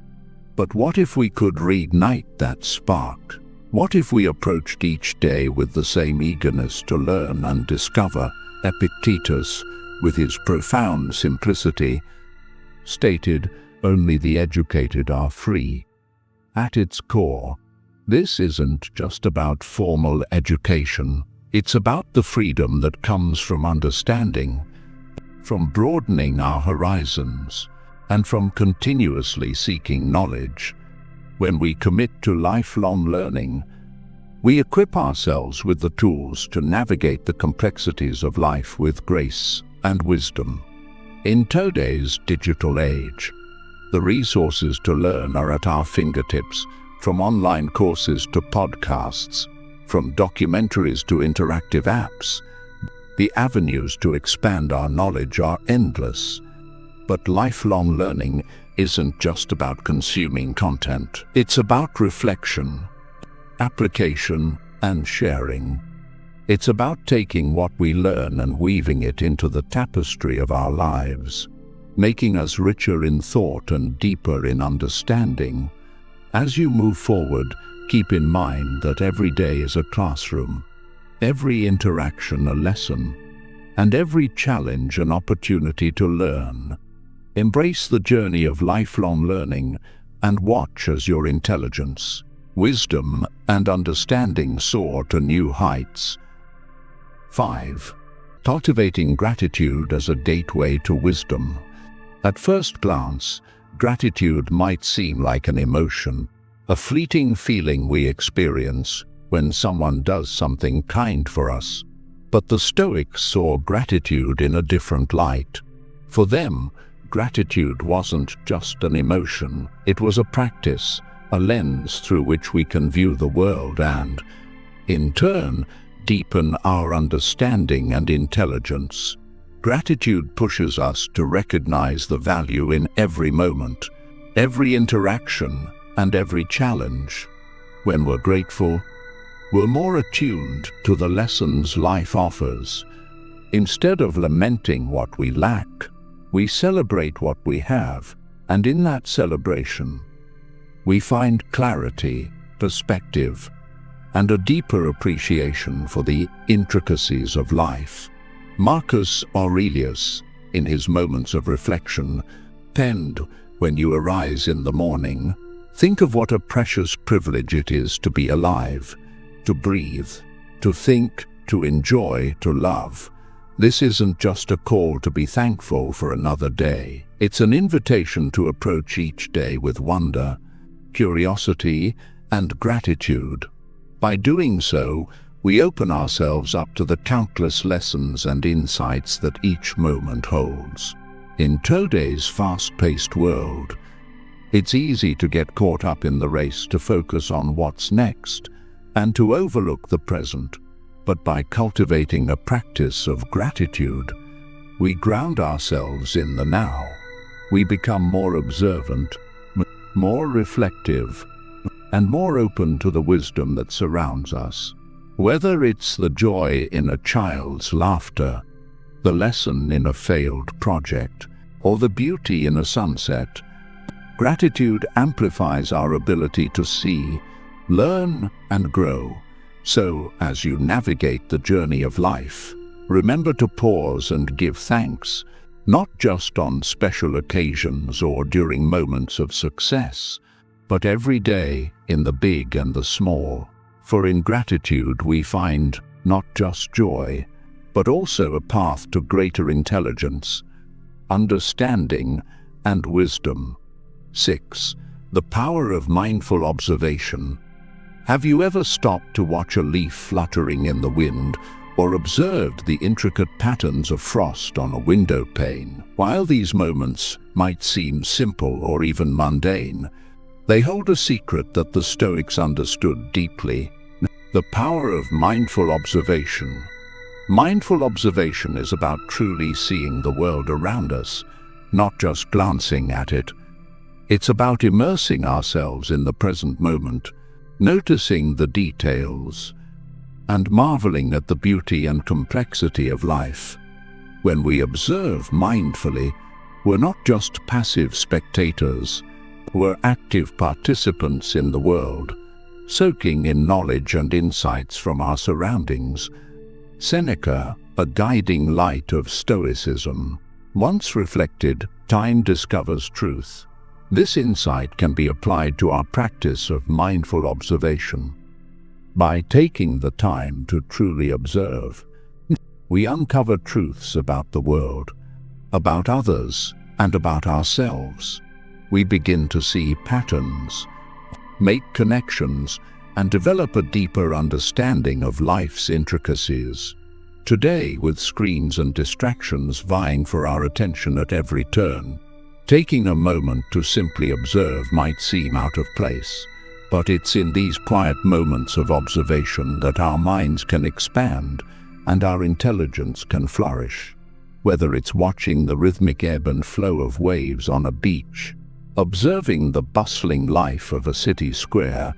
But what if we could reignite that spark? What if we approached each day with the same eagerness to learn and discover? Epictetus, with his profound simplicity, stated, "Only the educated are free." At its core, this isn't just about formal education. It's about the freedom that comes from understanding, from broadening our horizons, and from continuously seeking knowledge. When we commit to lifelong learning, we equip ourselves with the tools to navigate the complexities of life with grace and wisdom. In today's digital age, the resources to learn are at our fingertips, from online courses to podcasts, from documentaries to interactive apps. The avenues to expand our knowledge are endless. But lifelong learning isn't just about consuming content. It's about reflection, application, and sharing. It's about taking what we learn and weaving it into the tapestry of our lives, making us richer in thought and deeper in understanding. As you move forward, keep in mind that every day is a classroom, every interaction a lesson, and every challenge an opportunity to learn. Embrace the journey of lifelong learning and watch as your intelligence, wisdom, and understanding soar to new heights. 5. Cultivating gratitude as a gateway to wisdom. At first glance, gratitude might seem like an emotion, a fleeting feeling we experience when someone does something kind for us. But the Stoics saw gratitude in a different light. For them, gratitude wasn't just an emotion, it was a practice, a lens through which we can view the world and, in turn, deepen our understanding and intelligence. Gratitude pushes us to recognize the value in every moment, every interaction, and every challenge. When we're grateful, we're more attuned to the lessons life offers. Instead of lamenting what we lack, we celebrate what we have, and in that celebration, we find clarity, perspective, and a deeper appreciation for the intricacies of life. Marcus Aurelius, in his Moments of Reflection, penned, "When you arise in the morning, think of what a precious privilege it is to be alive, to breathe, to think, to enjoy, to love." This isn't just a call to be thankful for another day. It's an invitation to approach each day with wonder, curiosity, and gratitude. By doing so, we open ourselves up to the countless lessons and insights that each moment holds. In today's fast-paced world, it's easy to get caught up in the race to focus on what's next and to overlook the present. But by cultivating a practice of gratitude, we ground ourselves in the now. We become more observant, more reflective, and more open to the wisdom that surrounds us. Whether it's the joy in a child's laughter, the lesson in a failed project, or the beauty in a sunset, gratitude amplifies our ability to see, learn, and grow. So, as you navigate the journey of life, remember to pause and give thanks, not just on special occasions or during moments of success, but every day in the big and the small. For in gratitude we find not just joy, but also a path to greater intelligence, understanding, and wisdom. 6. The power of mindful observation. Have you ever stopped to watch a leaf fluttering in the wind or observed the intricate patterns of frost on a window pane? While these moments might seem simple or even mundane, they hold a secret that the Stoics understood deeply: the power of mindful observation. Mindful observation is about truly seeing the world around us, not just glancing at it. It's about immersing ourselves in the present moment, noticing the details, and marveling at the beauty and complexity of life. When we observe mindfully, we're not just passive spectators, we're active participants in the world, soaking in knowledge and insights from our surroundings. Seneca, a guiding light of Stoicism, once reflected, "Time discovers truth." This insight can be applied to our practice of mindful observation. By taking the time to truly observe, we uncover truths about the world, about others, and about ourselves. We begin to see patterns, make connections, and develop a deeper understanding of life's intricacies. Today, with screens and distractions vying for our attention at every turn, taking a moment to simply observe might seem out of place. But it's in these quiet moments of observation that our minds can expand and our intelligence can flourish. Whether it's watching the rhythmic ebb and flow of waves on a beach, observing the bustling life of a city square,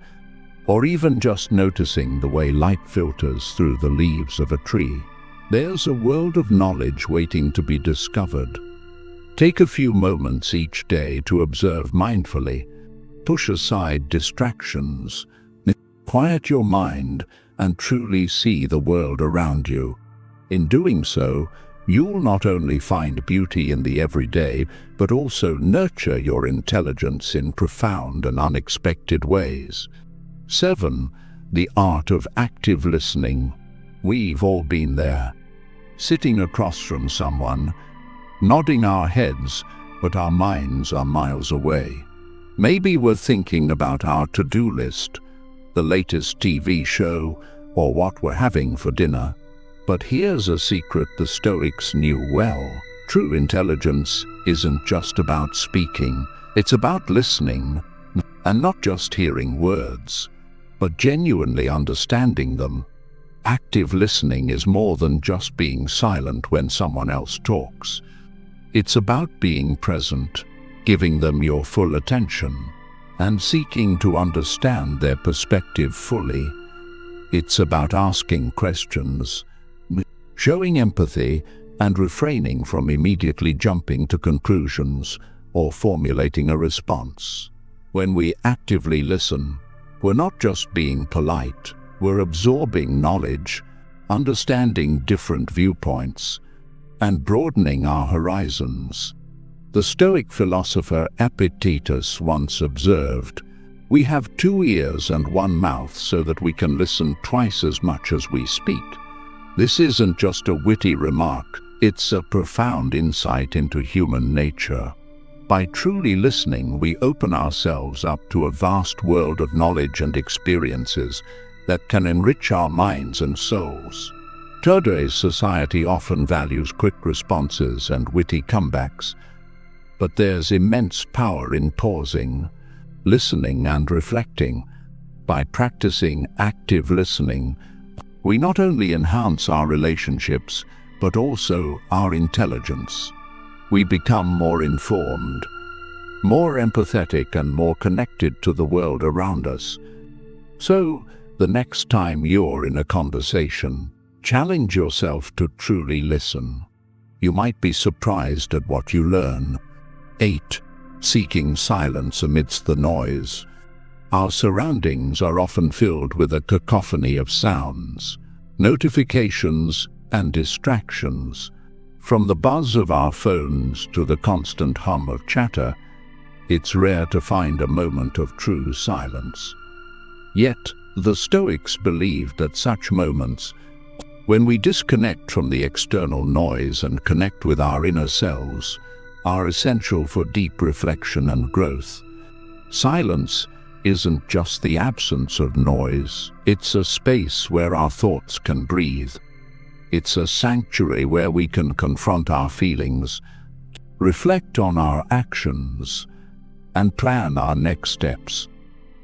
or even just noticing the way light filters through the leaves of a tree, there's a world of knowledge waiting to be discovered. Take a few moments each day to observe mindfully. Push aside distractions, quiet your mind, and truly see the world around you. In doing so, you'll not only find beauty in the everyday, but also nurture your intelligence in profound and unexpected ways. 7. The art of active listening. We've all been there, sitting across from someone, nodding our heads, but our minds are miles away. Maybe we're thinking about our to-do list, the latest TV show, or what we're having for dinner. But here's a secret the Stoics knew well. True intelligence isn't just about speaking, it's about listening, and not just hearing words, but genuinely understanding them. Active listening is more than just being silent when someone else talks. It's about being present, giving them your full attention, and seeking to understand their perspective fully. It's about asking questions, showing empathy, and refraining from immediately jumping to conclusions or formulating a response. When we actively listen, we're not just being polite, we're absorbing knowledge, understanding different viewpoints, and broadening our horizons. The Stoic philosopher Epictetus once observed, "We have 2 ears and 1 mouth so that we can listen twice as much as we speak." This isn't just a witty remark, it's a profound insight into human nature. By truly listening, we open ourselves up to a vast world of knowledge and experiences that can enrich our minds and souls. Today's society often values quick responses and witty comebacks, but there's immense power in pausing, listening, and reflecting. By practicing active listening, we not only enhance our relationships, but also our intelligence. We become more informed, more empathetic, and more connected to the world around us. So, the next time you're in a conversation, challenge yourself to truly listen. You might be surprised at what you learn. 8. Seeking silence amidst the noise. Our surroundings are often filled with a cacophony of sounds, notifications, and distractions. From the buzz of our phones to the constant hum of chatter, it's rare to find a moment of true silence. Yet, the Stoics believed that such moments, when we disconnect from the external noise and connect with our inner selves, are essential for deep reflection and growth. Silence isn't just the absence of noise, it's a space where our thoughts can breathe. It's a sanctuary where we can confront our feelings, reflect on our actions, and plan our next steps.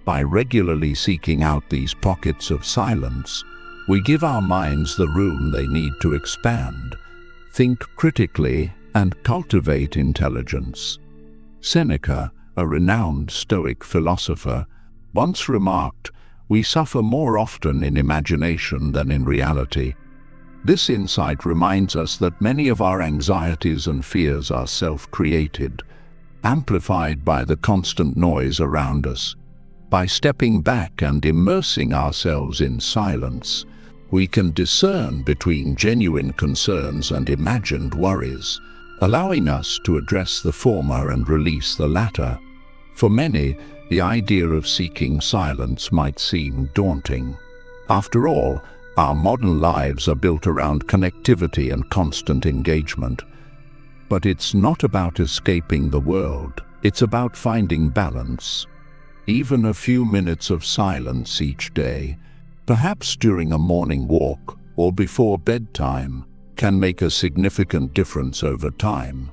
By regularly seeking out these pockets of silence, we give our minds the room they need to expand, think critically, and cultivate intelligence. Seneca, a renowned Stoic philosopher, once remarked, "We suffer more often in imagination than in reality." This insight reminds us that many of our anxieties and fears are self-created, amplified by the constant noise around us. By stepping back and immersing ourselves in silence, we can discern between genuine concerns and imagined worries, allowing us to address the former and release the latter. For many, the idea of seeking silence might seem daunting. After all, our modern lives are built around connectivity and constant engagement. But it's not about escaping the world, it's about finding balance. Even a few minutes of silence each day, perhaps during a morning walk or before bedtime, can make a significant difference over time.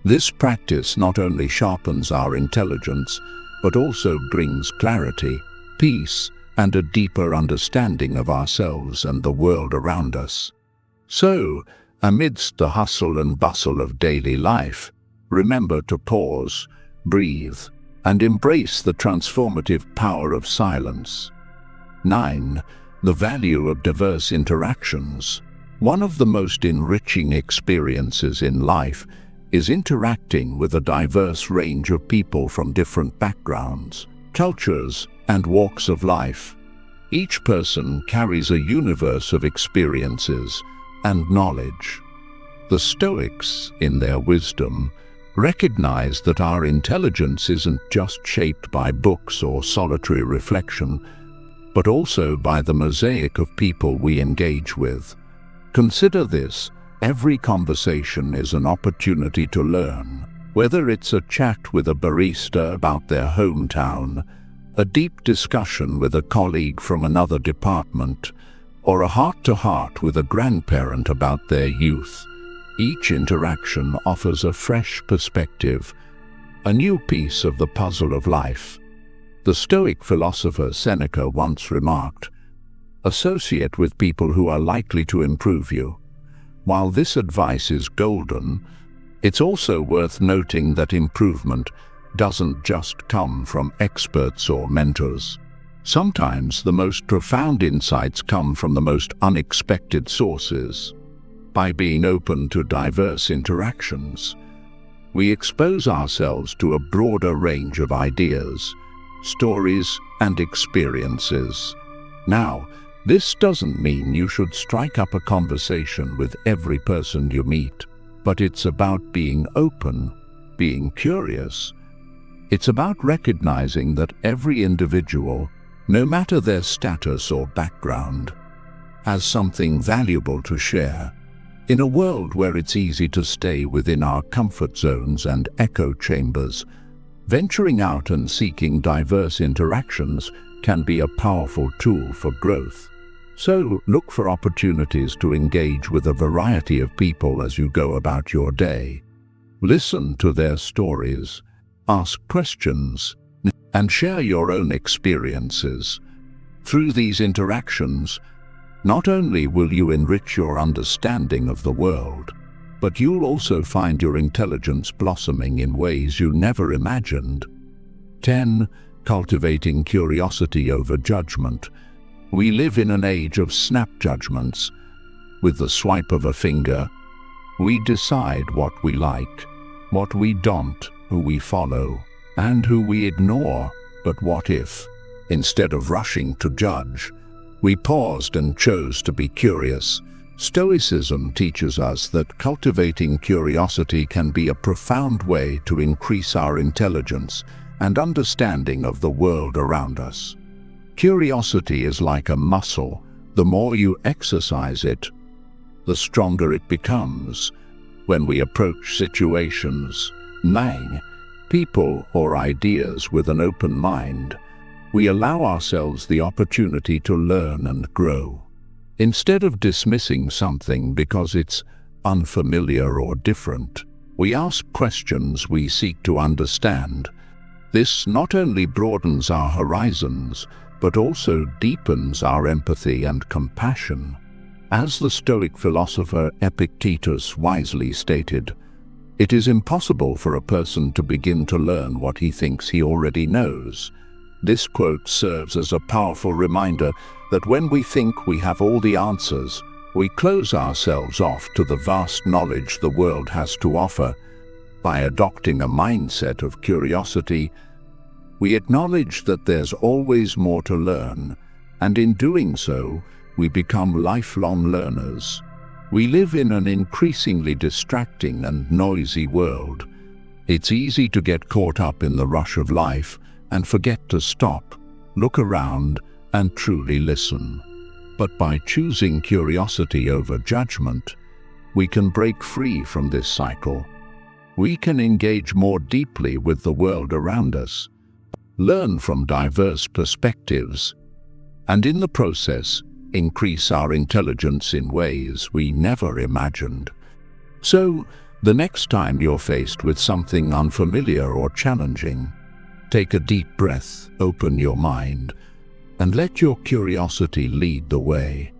This practice not only sharpens our intelligence, but also brings clarity, peace, and a deeper understanding of ourselves and the world around us. So, amidst the hustle and bustle of daily life, remember to pause, breathe, and embrace the transformative power of silence. 9. The value of diverse interactions. One of the most enriching experiences in life is interacting with a diverse range of people from different backgrounds, cultures, and walks of life. Each person carries a universe of experiences and knowledge. The Stoics, in their wisdom, recognize that our intelligence isn't just shaped by books or solitary reflection, but also by the mosaic of people we engage with. Consider this: every conversation is an opportunity to learn, whether it's a chat with a barista about their hometown, a deep discussion with a colleague from another department, or a heart-to-heart with a grandparent about their youth. Each interaction offers a fresh perspective, a new piece of the puzzle of life. The Stoic philosopher Seneca once remarked, "Associate with people who are likely to improve you." While this advice is golden, it's also worth noting that improvement doesn't just come from experts or mentors. Sometimes the most profound insights come from the most unexpected sources. By being open to diverse interactions, we expose ourselves to a broader range of ideas, stories, and experiences. Now, this doesn't mean you should strike up a conversation with every person you meet, but it's about being open, being curious. It's about recognizing that every individual, no matter their status or background, has something valuable to share. In a world where it's easy to stay within our comfort zones and echo chambers, venturing out and seeking diverse interactions can be a powerful tool for growth. So look for opportunities to engage with a variety of people as you go about your day. Listen to their stories, ask questions, and share your own experiences. Through these interactions, not only will you enrich your understanding of the world, but you'll also find your intelligence blossoming in ways you never imagined. 10. Cultivating curiosity over judgment. We live in an age of snap judgments. With the swipe of a finger, we decide what we like, what we don't, who we follow, and who we ignore. But what if, instead of rushing to judge, we paused and chose to be curious? Stoicism teaches us that cultivating curiosity can be a profound way to increase our intelligence and understanding of the world around us. Curiosity is like a muscle. The more you exercise it, the stronger it becomes. When we approach situations, people, or ideas with an open mind, we allow ourselves the opportunity to learn and grow. Instead of dismissing something because it's unfamiliar or different, we ask questions we seek to understand. This not only broadens our horizons, but also deepens our empathy and compassion. As the Stoic philosopher Epictetus wisely stated, "It is impossible for a person to begin to learn what he thinks he already knows." This quote serves as a powerful reminder that when we think we have all the answers, we close ourselves off to the vast knowledge the world has to offer. By adopting a mindset of curiosity, we acknowledge that there's always more to learn, and in doing so, we become lifelong learners. We live in an increasingly distracting and noisy world. It's easy to get caught up in the rush of life and forget to stop, look around, and truly listen. But by choosing curiosity over judgment, we can break free from this cycle. We can engage more deeply with the world around us, learn from diverse perspectives, and in the process, increase our intelligence in ways we never imagined. So, the next time you're faced with something unfamiliar or challenging, take a deep breath, open your mind, and let your curiosity lead the way.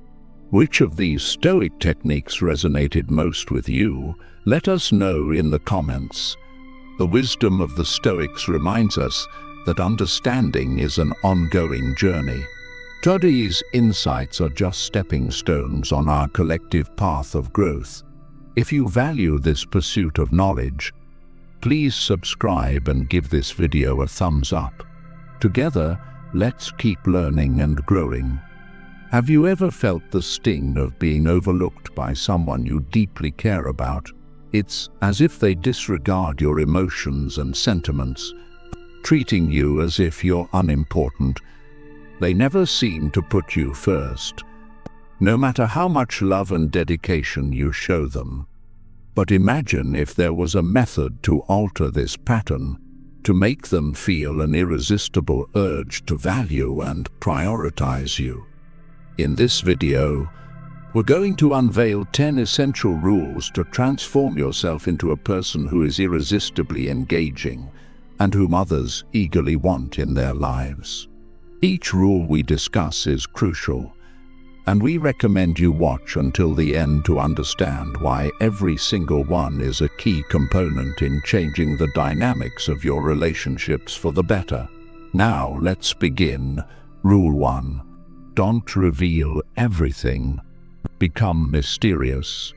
Which of these Stoic techniques resonated most with you? Let us know in the comments. The wisdom of the Stoics reminds us that understanding is an ongoing journey. Today's insights are just stepping stones on our collective path of growth. If you value this pursuit of knowledge, please subscribe and give this video a thumbs up. Together, let's keep learning and growing. Have you ever felt the sting of being overlooked by someone you deeply care about? It's as if they disregard your emotions and sentiments, treating you as if you're unimportant. They never seem to put you first, no matter how much love and dedication you show them. But imagine if there was a method to alter this pattern, to make them feel an irresistible urge to value and prioritize you. In this video, we're going to unveil 10 essential rules to transform yourself into a person who is irresistibly engaging and whom others eagerly want in their lives. Each rule we discuss is crucial, and we recommend you watch until the end to understand why every single one is a key component in changing the dynamics of your relationships for the better. Now, let's begin. Rule 1. Don't reveal everything. Become mysterious.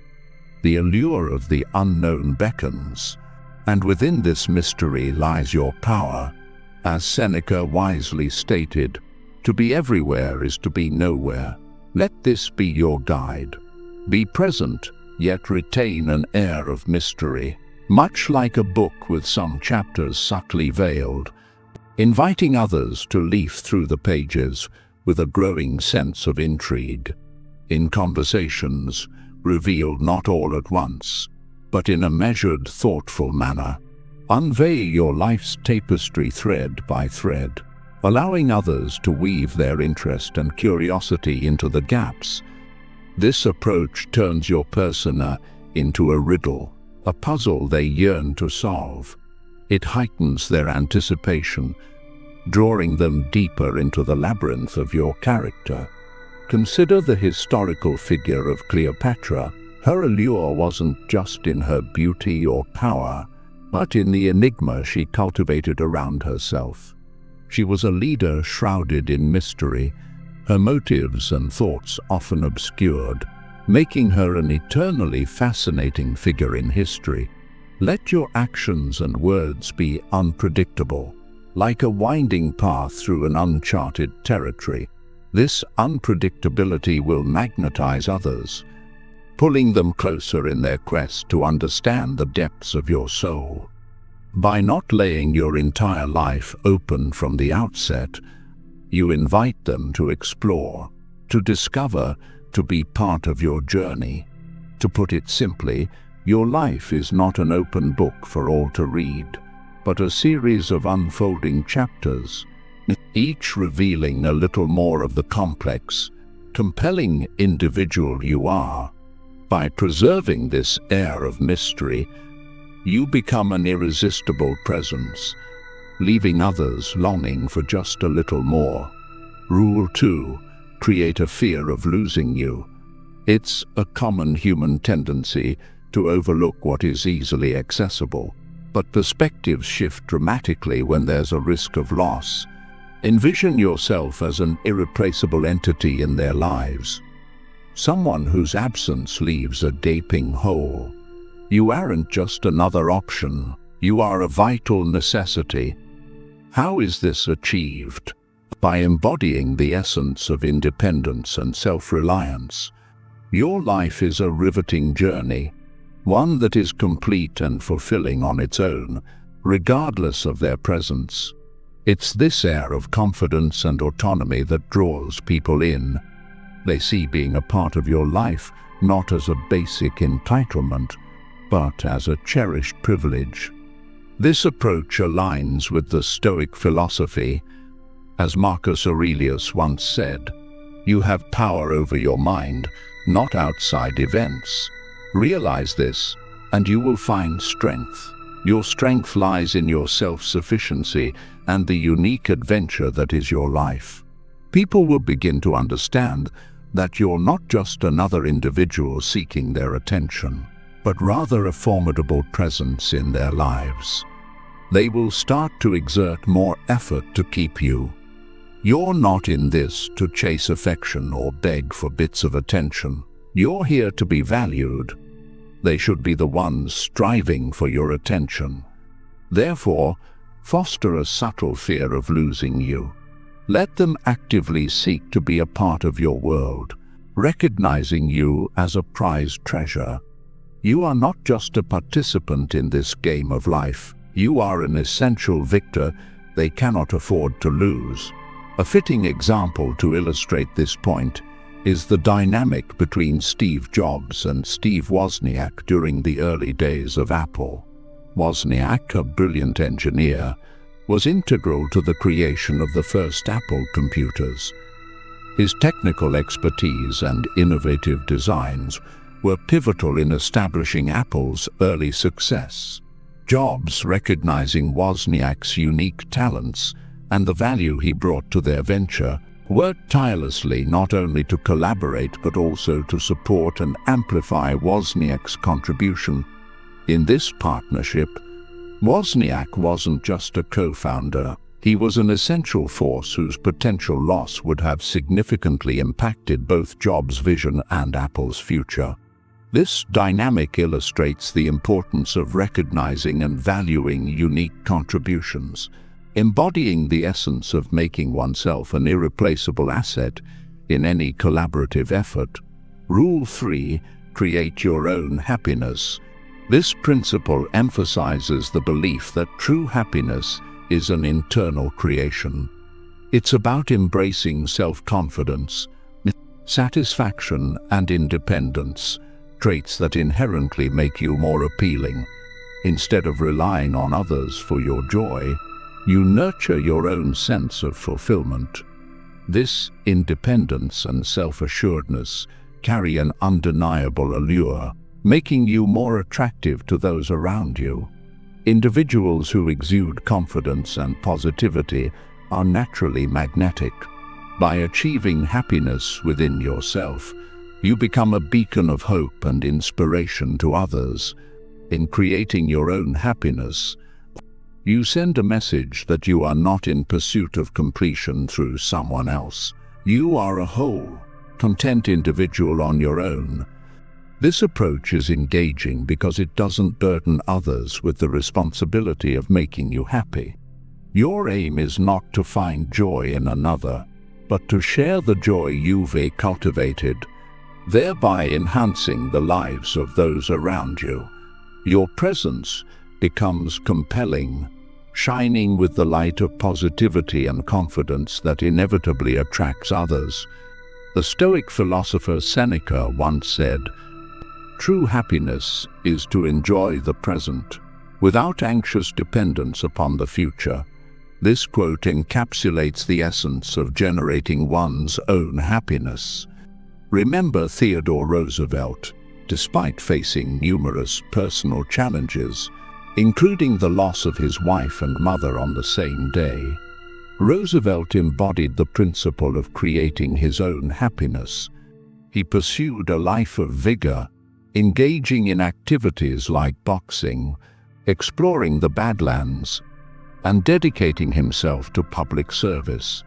The allure of the unknown beckons, and within this mystery lies your power. As Seneca wisely stated, to be everywhere is to be nowhere. Let this be your guide. Be present, yet retain an air of mystery, much like a book with some chapters subtly veiled, inviting others to leaf through the pages with a growing sense of intrigue. In conversations, reveal not all at once, but in a measured, thoughtful manner. Unveil your life's tapestry thread by thread, allowing others to weave their interest and curiosity into the gaps. This approach turns your persona into a riddle, a puzzle they yearn to solve. It heightens their anticipation, drawing them deeper into the labyrinth of your character. Consider the historical figure of Cleopatra. Her allure wasn't just in her beauty or power, but in the enigma she cultivated around herself. She was a leader shrouded in mystery, her motives and thoughts often obscured, making her an eternally fascinating figure in history. Let your actions and words be unpredictable, like a winding path through an uncharted territory. This unpredictability will magnetize others, pulling them closer in their quest to understand the depths of your soul. By not laying your entire life open from the outset, you invite them to explore, to discover, to be part of your journey. To put it simply, your life is not an open book for all to read, but a series of unfolding chapters, each revealing a little more of the complex, compelling individual you are. By preserving this air of mystery, you become an irresistible presence, leaving others longing for just a little more. Rule 2. Create a fear of losing you. It's a common human tendency to overlook what is easily accessible, but perspectives shift dramatically when there's a risk of loss. Envision yourself as an irreplaceable entity in their lives, someone whose absence leaves a gaping hole. You aren't just another option, you are a vital necessity. How is this achieved? By embodying the essence of independence and self-reliance. Your life is a riveting journey, one that is complete and fulfilling on its own, regardless of their presence. It's this air of confidence and autonomy that draws people in. They see being a part of your life not as a basic entitlement, but as a cherished privilege. This approach aligns with the Stoic philosophy. As Marcus Aurelius once said, "You have power over your mind, not outside events." Realize this, and you will find strength. Your strength lies in your self-sufficiency and the unique adventure that is your life. People will begin to understand that you're not just another individual seeking their attention, but rather a formidable presence in their lives. They will start to exert more effort to keep you. You're not in this to chase affection or beg for bits of attention. You're here to be valued. They should be the ones striving for your attention. Therefore, foster a subtle fear of losing you. Let them actively seek to be a part of your world, recognizing you as a prized treasure. You are not just a participant in this game of life, you are an essential victor they cannot afford to lose. A fitting example to illustrate this point is the dynamic between Steve Jobs and Steve Wozniak during the early days of Apple. Wozniak, a brilliant engineer, was integral to the creation of the first Apple computers. His technical expertise and innovative designs were pivotal in establishing Apple's early success. Jobs, recognizing Wozniak's unique talents and the value he brought to their venture, worked tirelessly not only to collaborate but also to support and amplify Wozniak's contribution. In this partnership, Wozniak wasn't just a co-founder, he was an essential force whose potential loss would have significantly impacted both Jobs' vision and Apple's future. This dynamic illustrates the importance of recognizing and valuing unique contributions, embodying the essence of making oneself an irreplaceable asset in any collaborative effort. Rule 3. Create your own happiness. This principle emphasizes the belief that true happiness is an internal creation. It's about embracing self-confidence, satisfaction, and independence, traits that inherently make you more appealing. Instead of relying on others for your joy, you nurture your own sense of fulfillment. This independence and self-assuredness carry an undeniable allure, making you more attractive to those around you. Individuals who exude confidence and positivity are naturally magnetic. By achieving happiness within yourself, you become a beacon of hope and inspiration to others. In creating your own happiness, you send a message that you are not in pursuit of completion through someone else. You are a whole, content individual on your own. This approach is engaging because it doesn't burden others with the responsibility of making you happy. Your aim is not to find joy in another, but to share the joy you've cultivated, thereby enhancing the lives of those around you. Your presence becomes compelling, shining with the light of positivity and confidence that inevitably attracts others. The Stoic philosopher Seneca once said, "True happiness is to enjoy the present, without anxious dependence upon the future." This quote encapsulates the essence of generating one's own happiness. Remember Theodore Roosevelt, despite facing numerous personal challenges, including the loss of his wife and mother on the same day, Roosevelt embodied the principle of creating his own happiness. He pursued a life of vigor, engaging in activities like boxing, exploring the Badlands, and dedicating himself to public service.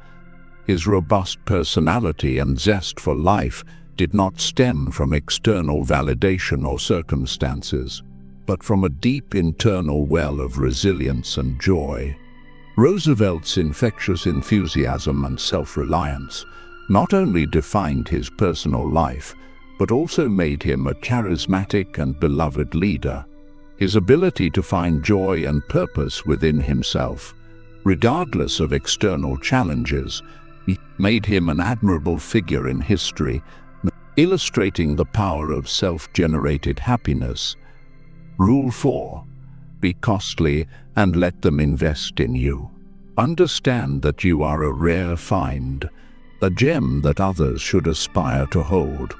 His robust personality and zest for life did not stem from external validation or circumstances, but from a deep internal well of resilience and joy. Roosevelt's infectious enthusiasm and self-reliance not only defined his personal life, but also made him a charismatic and beloved leader. His ability to find joy and purpose within himself, regardless of external challenges, made him an admirable figure in history, illustrating the power of self-generated happiness. Rule 4. Be costly and let them invest in you. Understand that you are a rare find, a gem that others should aspire to hold.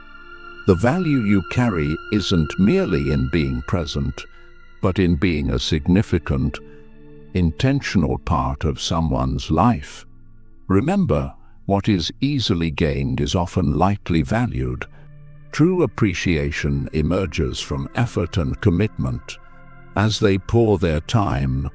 The value you carry isn't merely in being present, but in being a significant, intentional part of someone's life. Remember, what is easily gained is often lightly valued. True appreciation emerges from effort and commitment. As they pour their time,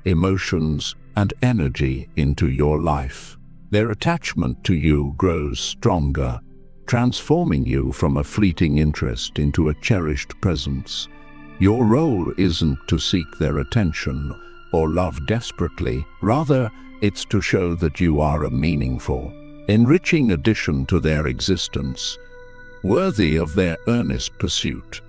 emotions, and energy into your life, their attachment to you grows stronger, transforming you from a fleeting interest into a cherished presence. Your role isn't to seek their attention or love desperately. Rather, it's to show that you are a meaningful, enriching addition to their existence, worthy of their earnest pursuit.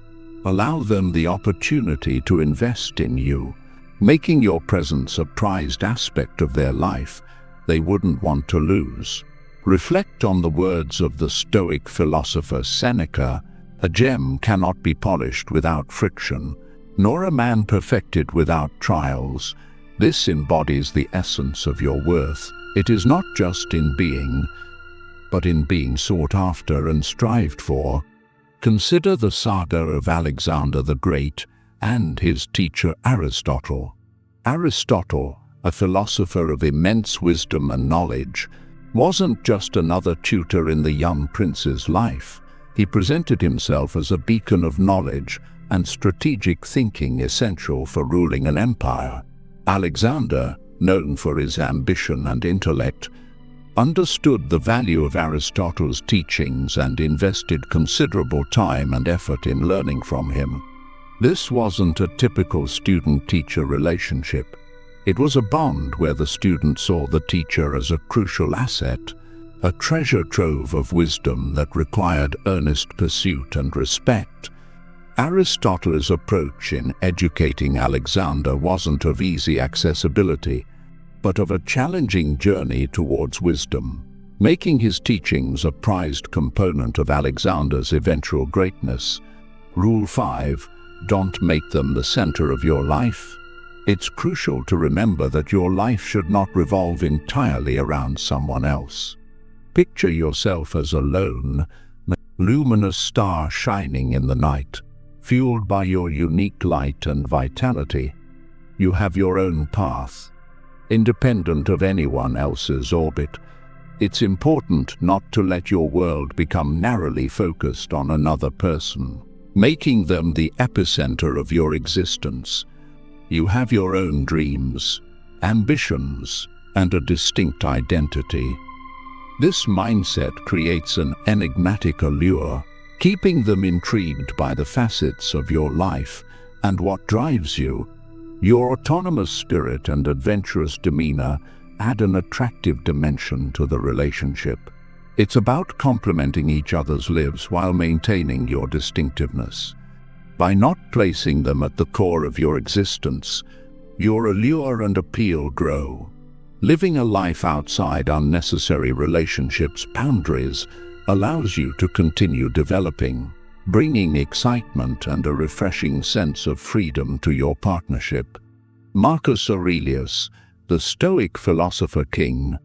Allow them the opportunity to invest in you, making your presence a prized aspect of their life they wouldn't want to lose. Reflect on the words of the Stoic philosopher Seneca: "A gem cannot be polished without friction, nor a man perfected without trials." This embodies the essence of your worth. It is not just in being, but in being sought after and strived for. Consider the saga of Alexander the Great and his teacher Aristotle. Aristotle, a philosopher of immense wisdom and knowledge, wasn't just another tutor in the young prince's life. He presented himself as a beacon of knowledge and strategic thinking essential for ruling an empire. Alexander, known for his ambition and intellect, understood the value of Aristotle's teachings and invested considerable time and effort in learning from him. This wasn't a typical student-teacher relationship. It was a bond where the student saw the teacher as a crucial asset, a treasure trove of wisdom that required earnest pursuit and respect. Aristotle's approach in educating Alexander wasn't of easy accessibility, but of a challenging journey towards wisdom, making his teachings a prized component of Alexander's eventual greatness. Rule 5. Don't make them the center of your life. It's crucial to remember that your life should not revolve entirely around someone else. Picture yourself as a lone, luminous star shining in the night, fueled by your unique light and vitality. You have your own path, independent of anyone else's orbit. It's important not to let your world become narrowly focused on another person, making them the epicenter of your existence. You have your own dreams, ambitions, and a distinct identity. This mindset creates an enigmatic allure, keeping them intrigued by the facets of your life and what drives you. Your autonomous spirit and adventurous demeanor add an attractive dimension to the relationship. It's about complementing each other's lives while maintaining your distinctiveness. By not placing them at the core of your existence, your allure and appeal grow. Living a life outside unnecessary relationships' boundaries allows you to continue developing, bringing excitement and a refreshing sense of freedom to your partnership. Marcus Aurelius, the Stoic philosopher king,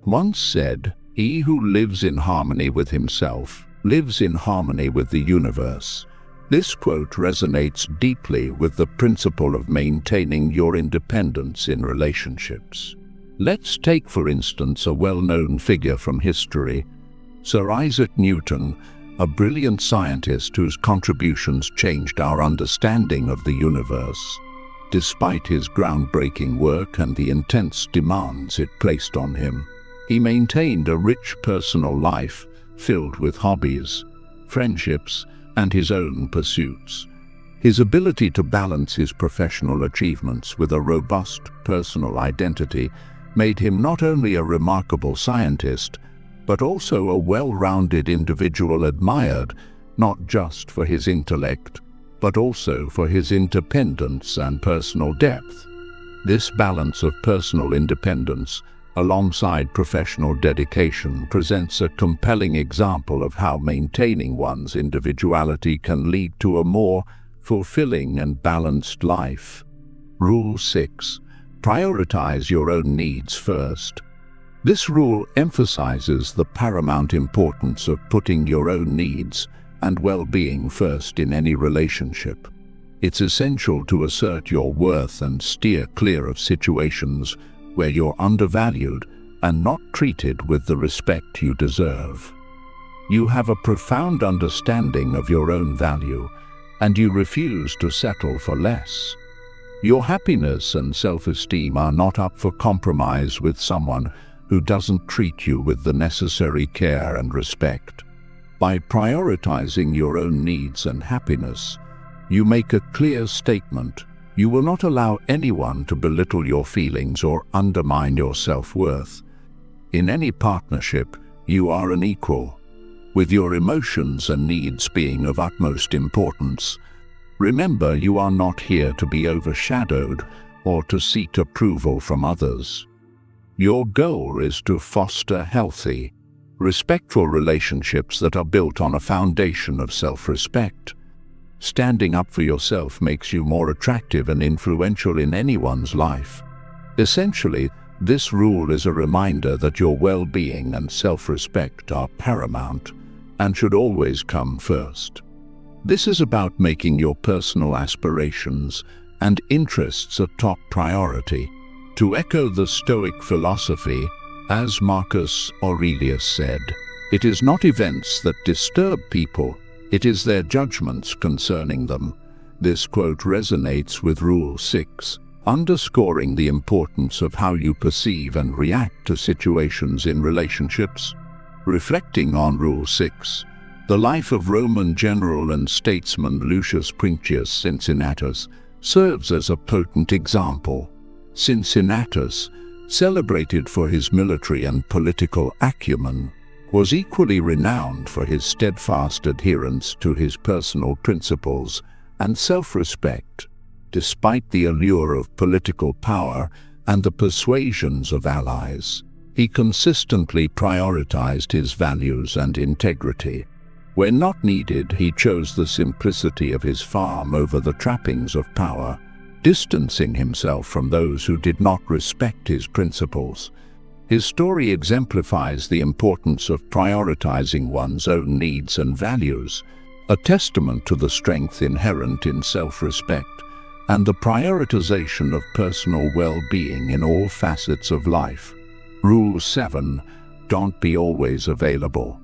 once said, "He who lives in harmony with himself lives in harmony with the universe." This quote resonates deeply with the principle of maintaining your independence in relationships. Let's take, for instance, a well-known figure from history, Sir Isaac Newton, a brilliant scientist whose contributions changed our understanding of the universe. Despite his groundbreaking work and the intense demands it placed on him, he maintained a rich personal life filled with hobbies, friendships, and his own pursuits. His ability to balance his professional achievements with a robust personal identity made him not only a remarkable scientist, but also a well-rounded individual admired not just for his intellect, but also for his independence and personal depth. This balance of personal independence alongside professional dedication presents a compelling example of how maintaining one's individuality can lead to a more fulfilling and balanced life. Rule 6. Prioritize your own needs first. This rule emphasizes the paramount importance of putting your own needs and well-being first in any relationship. It's essential to assert your worth and steer clear of situations where you're undervalued and not treated with the respect you deserve. You have a profound understanding of your own value, and you refuse to settle for less. Your happiness and self-esteem are not up for compromise with someone who doesn't treat you with the necessary care and respect. By prioritizing your own needs and happiness, you make a clear statement You will not allow anyone to belittle your feelings or undermine your self-worth. In any partnership, you are an equal, with your emotions and needs being of utmost importance. Remember, you are not here to be overshadowed or to seek approval from others. Your goal is to foster healthy, respectful relationships that are built on a foundation of self-respect. Standing up for yourself makes you more attractive and influential in anyone's life. Essentially, this rule is a reminder that your well-being and self-respect are paramount and should always come first. This is about making your personal aspirations and interests a top priority. To echo the Stoic philosophy, as Marcus Aurelius said, "It is not events that disturb people, it is their judgments concerning them." This quote resonates with Rule 6, underscoring the importance of how you perceive and react to situations in relationships. Reflecting on Rule 6, the life of Roman general and statesman Lucius Quinctius Cincinnatus serves as a potent example. Cincinnatus, celebrated for his military and political acumen, was equally renowned for his steadfast adherence to his personal principles and self-respect. Despite the allure of political power and the persuasions of allies, he consistently prioritized his values and integrity. When not needed, he chose the simplicity of his farm over the trappings of power, distancing himself from those who did not respect his principles. His story exemplifies the importance of prioritizing one's own needs and values, a testament to the strength inherent in self-respect and the prioritization of personal well-being in all facets of life. Rule 7. Don't be always available.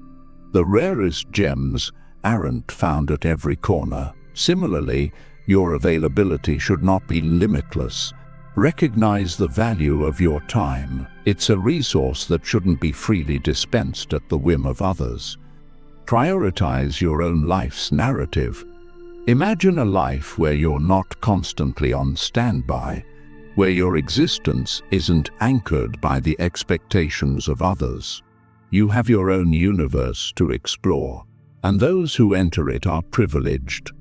The rarest gems aren't found at every corner. Similarly, your availability should not be limitless. Recognize the value of your time. It's a resource that shouldn't be freely dispensed at the whim of others. Prioritize your own life's narrative. Imagine a life where you're not constantly on standby, where your existence isn't anchored by the expectations of others. You have your own universe to explore, and those who enter it are privileged.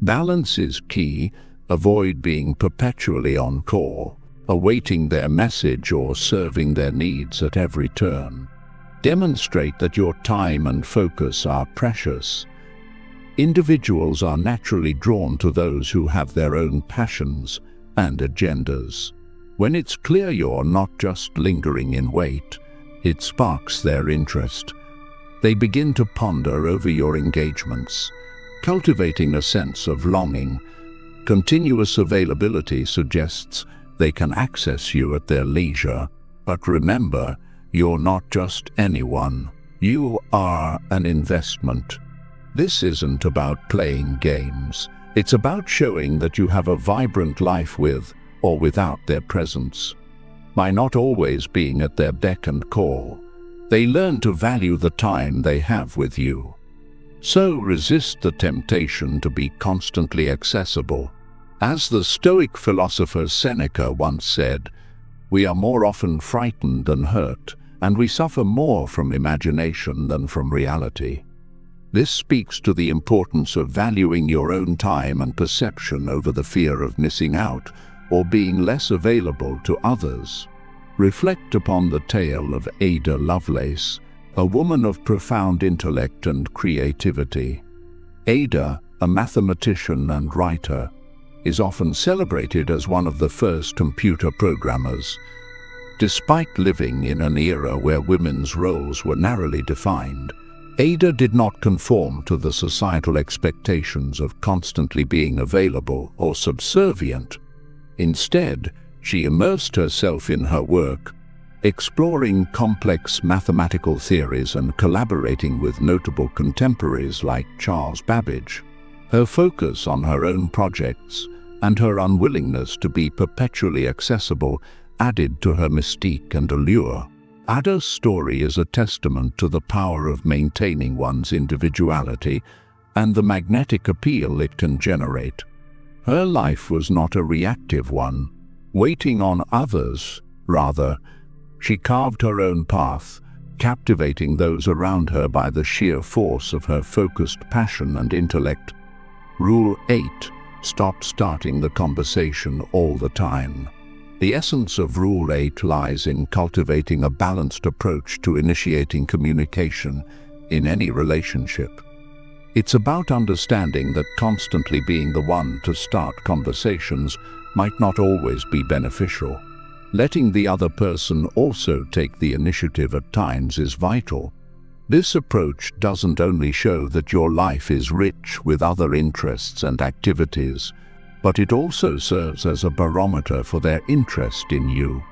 Balance is key. Avoid being perpetually on call, awaiting their message or serving their needs at every turn. Demonstrate that your time and focus are precious. Individuals are naturally drawn to those who have their own passions and agendas. When it's clear you're not just lingering in wait, it sparks their interest. They begin to ponder over your engagements, cultivating a sense of longing. Continuous availability suggests they can access you at their leisure. But remember, you're not just anyone. You are an investment. This isn't about playing games. It's about showing that you have a vibrant life with or without their presence. By not always being at their beck and call, they learn to value the time they have with you. So resist the temptation to be constantly accessible. As the Stoic philosopher Seneca once said, "We are more often frightened than hurt, and we suffer more from imagination than from reality." This speaks to the importance of valuing your own time and perception over the fear of missing out or being less available to others. Reflect upon the tale of Ada Lovelace, a woman of profound intellect and creativity. Ada, a mathematician and writer, is often celebrated as one of the first computer programmers. Despite living in an era where women's roles were narrowly defined, Ada did not conform to the societal expectations of constantly being available or subservient. Instead, she immersed herself in her work, exploring complex mathematical theories and collaborating with notable contemporaries like Charles Babbage. Her focus on her own projects and her unwillingness to be perpetually accessible added to her mystique and allure. Ada's story is a testament to the power of maintaining one's individuality and the magnetic appeal it can generate. Her life was not a reactive one, waiting on others. Rather, she carved her own path, captivating those around her by the sheer force of her focused passion and intellect. Rule 8. Stop starting the conversation all the time. The essence of Rule 8 lies in cultivating a balanced approach to initiating communication in any relationship. It's about understanding that constantly being the one to start conversations might not always be beneficial. Letting the other person also take the initiative at times is vital. This approach doesn't only show that your life is rich with other interests and activities, but it also serves as a barometer for their interest in you.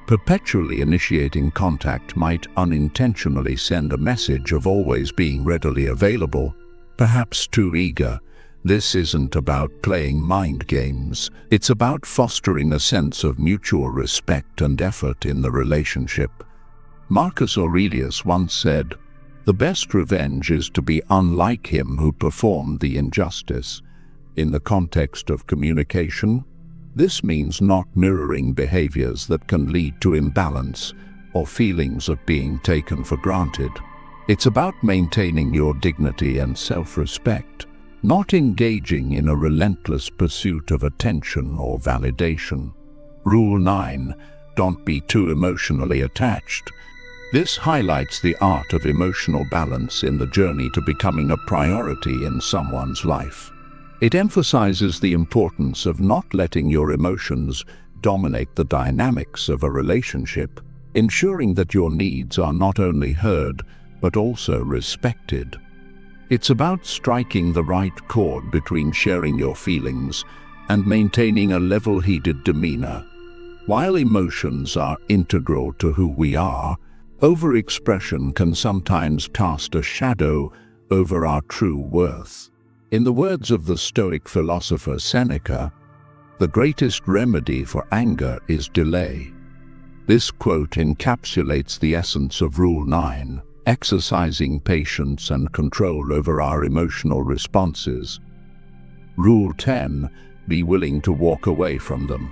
Perpetually initiating contact might unintentionally send a message of always being readily available, perhaps too eager. This isn't about playing mind games. It's about fostering a sense of mutual respect and effort in the relationship. Marcus Aurelius once said, "The best revenge is to be unlike him who performed the injustice." In the context of communication, this means not mirroring behaviors that can lead to imbalance or feelings of being taken for granted. It's about maintaining your dignity and self-respect, not engaging in a relentless pursuit of attention or validation. Rule 9. Don't be too emotionally attached. This highlights the art of emotional balance in the journey to becoming a priority in someone's life. It emphasizes the importance of not letting your emotions dominate the dynamics of a relationship, ensuring that your needs are not only heard, but also respected. It's about striking the right chord between sharing your feelings and maintaining a level-headed demeanor. While emotions are integral to who we are, overexpression can sometimes cast a shadow over our true worth. In the words of the Stoic philosopher Seneca, "The greatest remedy for anger is delay." This quote encapsulates the essence of Rule 9, exercising patience and control over our emotional responses. Rule 10. Be willing to walk away from them.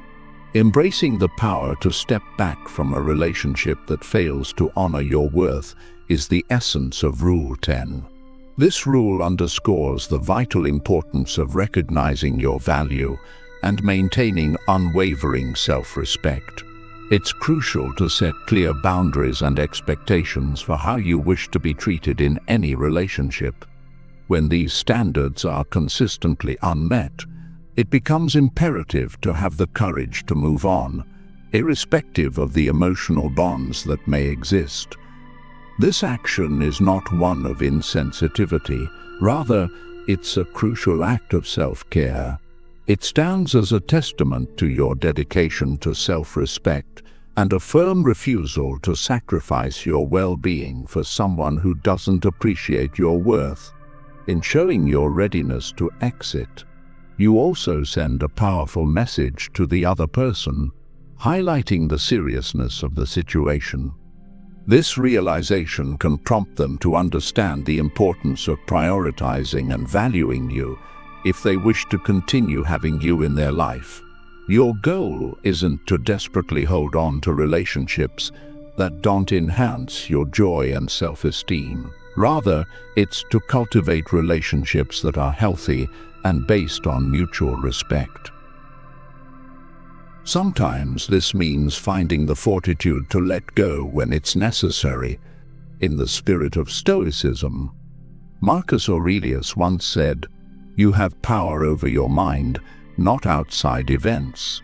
Embracing the power to step back from a relationship that fails to honor your worth is the essence of Rule 10. This rule underscores the vital importance of recognizing your value and maintaining unwavering self-respect. It's crucial to set clear boundaries and expectations for how you wish to be treated in any relationship. When these standards are consistently unmet, it becomes imperative to have the courage to move on, irrespective of the emotional bonds that may exist. This action is not one of insensitivity. Rather, it's a crucial act of self-care. It stands as a testament to your dedication to self-respect and a firm refusal to sacrifice your well-being for someone who doesn't appreciate your worth. In showing your readiness to exit, you also send a powerful message to the other person, highlighting the seriousness of the situation. This realization can prompt them to understand the importance of prioritizing and valuing you if they wish to continue having you in their life. Your goal isn't to desperately hold on to relationships that don't enhance your joy and self-esteem. Rather, it's to cultivate relationships that are healthy and based on mutual respect. Sometimes this means finding the fortitude to let go when it's necessary. In the spirit of Stoicism, Marcus Aurelius once said, "You have power over your mind, not outside events."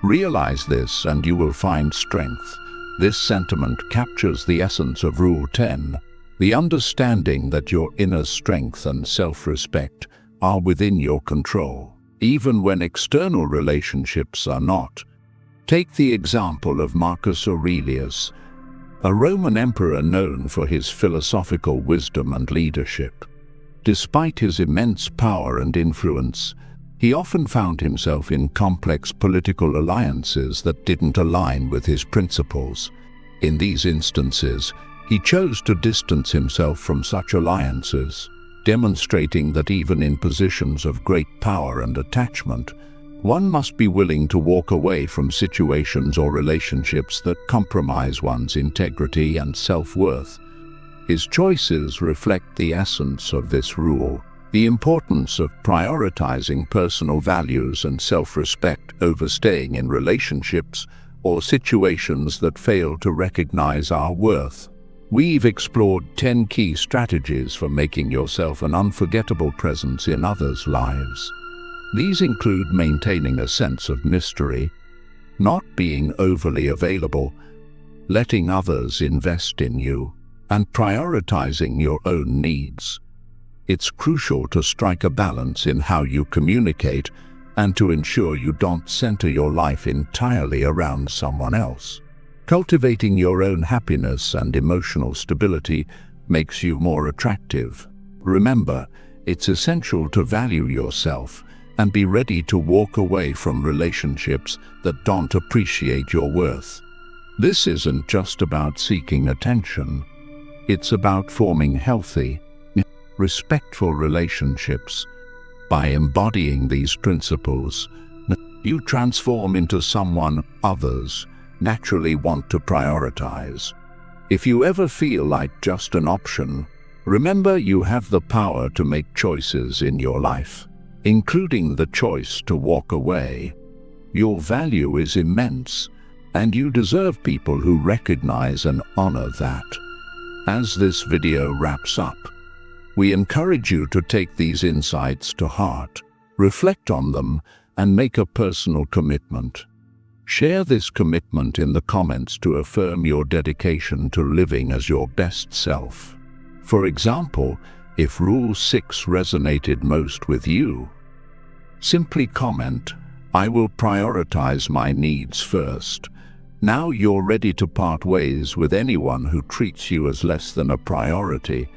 Realize this and you will find strength. This sentiment captures the essence of Rule 10, the understanding that your inner strength and self-respect are within your control, even when external relationships are not. Take the example of Marcus Aurelius, a Roman emperor known for his philosophical wisdom and leadership. Despite his immense power and influence, he often found himself in complex political alliances that didn't align with his principles. In these instances, he chose to distance himself from such alliances, demonstrating that even in positions of great power and attachment, One must be willing to walk away from situations or relationships that compromise one's integrity and self-worth. His choices reflect the essence of this rule, the importance of prioritizing personal values and self-respect over staying in relationships or situations that fail to recognize our worth. We've explored 10 key strategies for making yourself an unforgettable presence in others' lives. These include maintaining a sense of mystery, not being overly available, letting others invest in you, and prioritizing your own needs. It's crucial to strike a balance in how you communicate and to ensure you don't center your life entirely around someone else. Cultivating your own happiness and emotional stability makes you more attractive. Remember, it's essential to value yourself and be ready to walk away from relationships that don't appreciate your worth. This isn't just about seeking attention. It's about forming healthy, respectful relationships. By embodying these principles, you transform into someone others naturally want to prioritize. If you ever feel like just an option, remember you have the power to make choices in your life, including the choice to walk away. Your value is immense, and you deserve people who recognize and honor that. As this video wraps up, we encourage you to take these insights to heart, reflect on them, and make a personal commitment. Share this commitment in the comments to affirm your dedication to living as your best self. For example, if Rule 6 resonated most with you, simply comment, "I will prioritize my needs first." Now you're ready to part ways with anyone who treats you as less than a priority,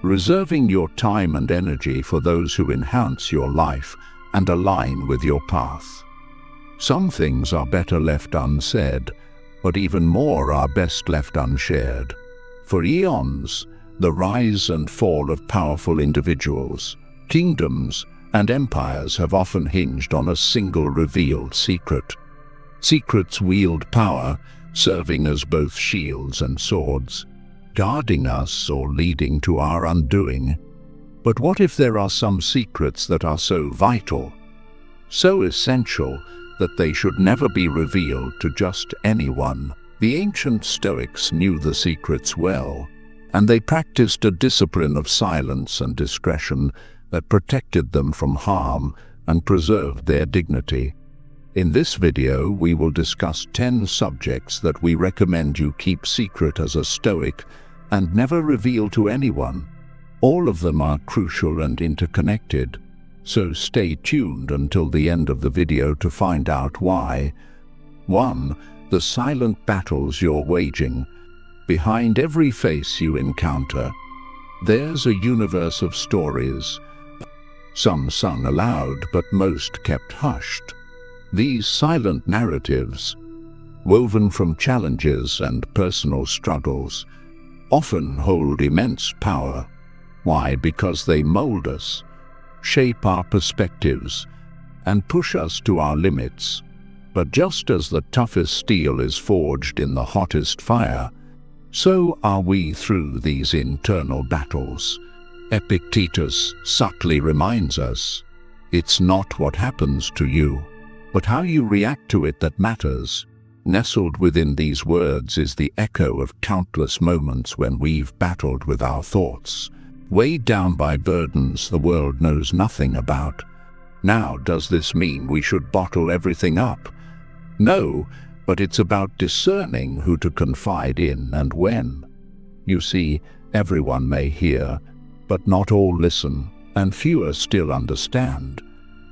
reserving your time and energy for those who enhance your life and align with your path. Some things are better left unsaid, but even more are best left unshared. For eons, the rise and fall of powerful individuals, kingdoms, and empires have often hinged on a single revealed secret. Secrets wield power, serving as both shields and swords, guarding us or leading to our undoing. But what if there are some secrets that are so vital, so essential, that they should never be revealed to just anyone? The ancient Stoics knew the secrets well, and they practiced a discipline of silence and discretion that protected them from harm and preserved their dignity. In this video, we will discuss 10 subjects that we recommend you keep secret as a Stoic and never reveal to anyone. All of them are crucial and interconnected, so stay tuned until the end of the video to find out why. 1. The silent battles you're waging. Behind every face you encounter, there's a universe of stories, some sung aloud but most kept hushed. These silent narratives, woven from challenges and personal struggles, often hold immense power. Why? Because they mold us, shape our perspectives, and push us to our limits. But just as the toughest steel is forged in the hottest fire, so are we through these internal battles. Epictetus subtly reminds us, it's not what happens to you, but how you react to it that matters. Nestled within these words is the echo of countless moments when we've battled with our thoughts, weighed down by burdens the world knows nothing about. Now, does this mean we should bottle everything up? No, but it's about discerning who to confide in and when. You see, everyone may hear, but not all listen, and fewer still understand.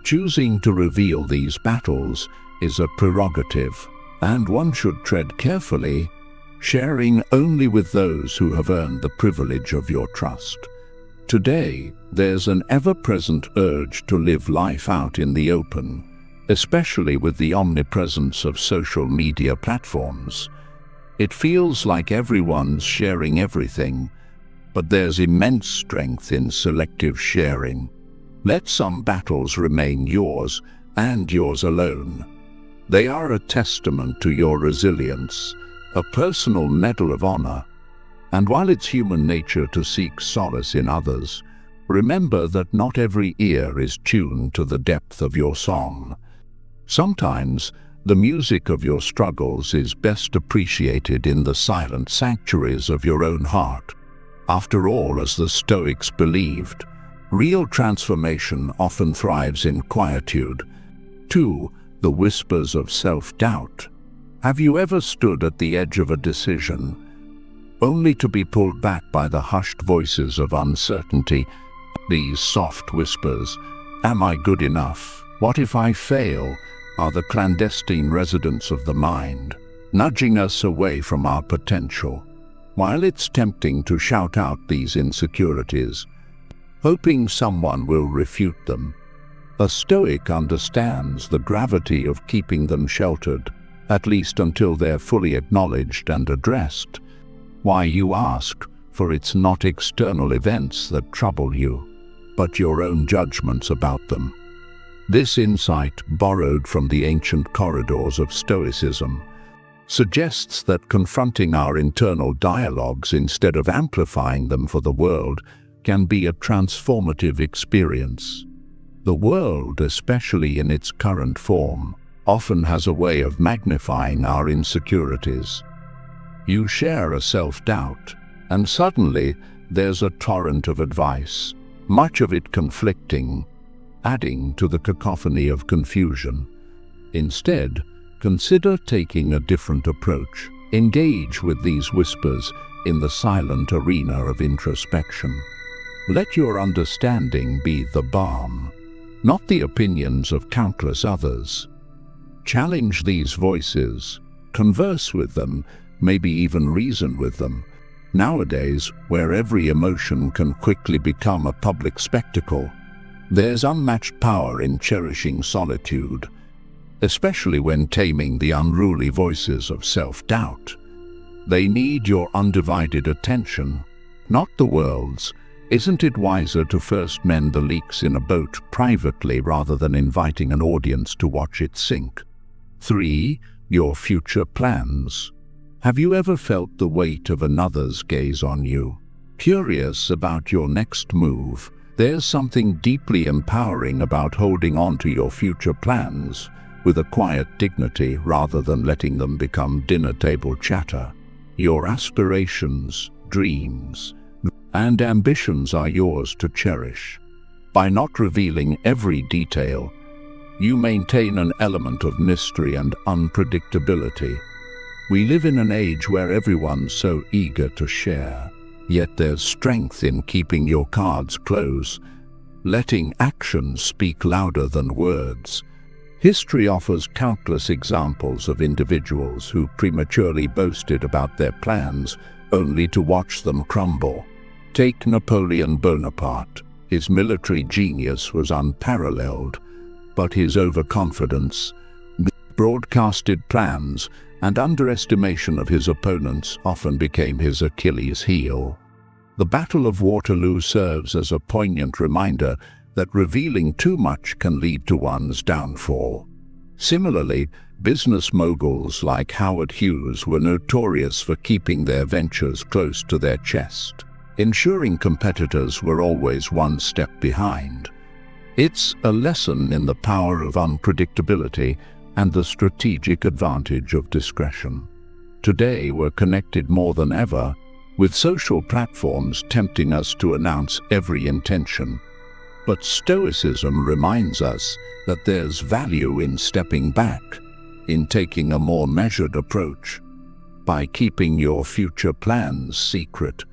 Choosing to reveal these battles is a prerogative, and one should tread carefully, sharing only with those who have earned the privilege of your trust. Today, there's an ever-present urge to live life out in the open, especially with the omnipresence of social media platforms. It feels like everyone's sharing everything, but there's immense strength in selective sharing. Let some battles remain yours, and yours alone. They are a testament to your resilience, a personal medal of honor. And while it's human nature to seek solace in others, remember that not every ear is tuned to the depth of your song. Sometimes, the music of your struggles is best appreciated in the silent sanctuaries of your own heart. After all, as the Stoics believed, real transformation often thrives in quietude. 2. The whispers of self-doubt. Have you ever stood at the edge of a decision, only to be pulled back by the hushed voices of uncertainty? These soft whispers, "Am I good enough? What if I fail?" are the clandestine residents of the mind, nudging us away from our potential. While it's tempting to shout out these insecurities, hoping someone will refute them, a Stoic understands the gravity of keeping them sheltered, at least until they're fully acknowledged and addressed. Why, you ask, for it's not external events that trouble you, but your own judgments about them. This insight, borrowed from the ancient corridors of Stoicism, suggests that confronting our internal dialogues instead of amplifying them for the world can be a transformative experience. The world, especially in its current form, often has a way of magnifying our insecurities. You share a self-doubt, and suddenly there's a torrent of advice, much of it conflicting, adding to the cacophony of confusion. Instead, consider taking a different approach. Engage with these whispers in the silent arena of introspection. Let your understanding be the balm, not the opinions of countless others. Challenge these voices, converse with them, maybe even reason with them. Nowadays, where every emotion can quickly become a public spectacle, there's unmatched power in cherishing solitude, especially when taming the unruly voices of self-doubt. They need your undivided attention, not the world's. Isn't it wiser to first mend the leaks in a boat privately rather than inviting an audience to watch it sink? 3. Your future plans. Have you ever felt the weight of another's gaze on you? Curious about your next move? There's something deeply empowering about holding on to your future plans with a quiet dignity rather than letting them become dinner table chatter. Your aspirations, dreams, and ambitions are yours to cherish. By not revealing every detail, you maintain an element of mystery and unpredictability. We live in an age where everyone's so eager to share, yet there's strength in keeping your cards close, letting actions speak louder than words. History offers countless examples of individuals who prematurely boasted about their plans only to watch them crumble. Take Napoleon Bonaparte. His military genius was unparalleled, but his overconfidence, broadcasted plans, and underestimation of his opponents often became his Achilles heel. The Battle of Waterloo serves as a poignant reminder that revealing too much can lead to one's downfall. Similarly, business moguls like Howard Hughes were notorious for keeping their ventures close to their chest, ensuring competitors were always one step behind. It's a lesson in the power of unpredictability and the strategic advantage of discretion. Today, we're connected more than ever, with social platforms tempting us to announce every intention. But Stoicism reminds us that there's value in stepping back, in taking a more measured approach. By keeping your future plans secret,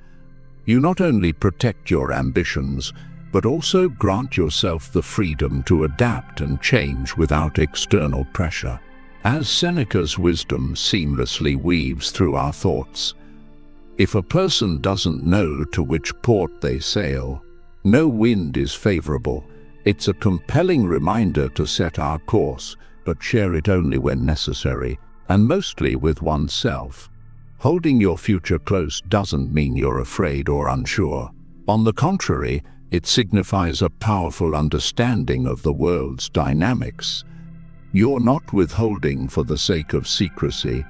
you not only protect your ambitions, but also grant yourself the freedom to adapt and change without external pressure. As Seneca's wisdom seamlessly weaves through our thoughts, if a person doesn't know to which port they sail, no wind is favorable. It's a compelling reminder to set our course, but share it only when necessary, and mostly with oneself. Holding your future close doesn't mean you're afraid or unsure. On the contrary, it signifies a powerful understanding of the world's dynamics, You're not withholding for the sake of secrecy.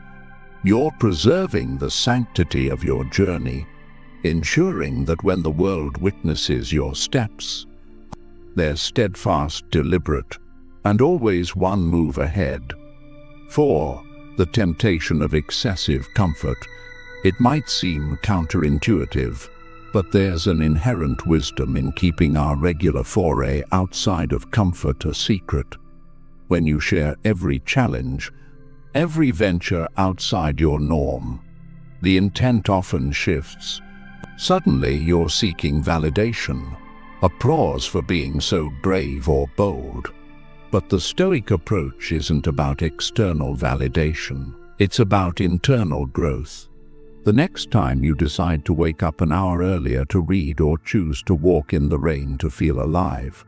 You're preserving the sanctity of your journey, ensuring that when the world witnesses your steps, they're steadfast, deliberate, and always one move ahead. 4. The temptation of excessive comfort. It might seem counterintuitive, but there's an inherent wisdom in keeping our regular foray outside of comfort a secret. When you share every challenge, every venture outside your norm, the intent often shifts. Suddenly you're seeking validation, applause for being so brave or bold. But the Stoic approach isn't about external validation, it's about internal growth. The next time you decide to wake up an hour earlier to read or choose to walk in the rain to feel alive,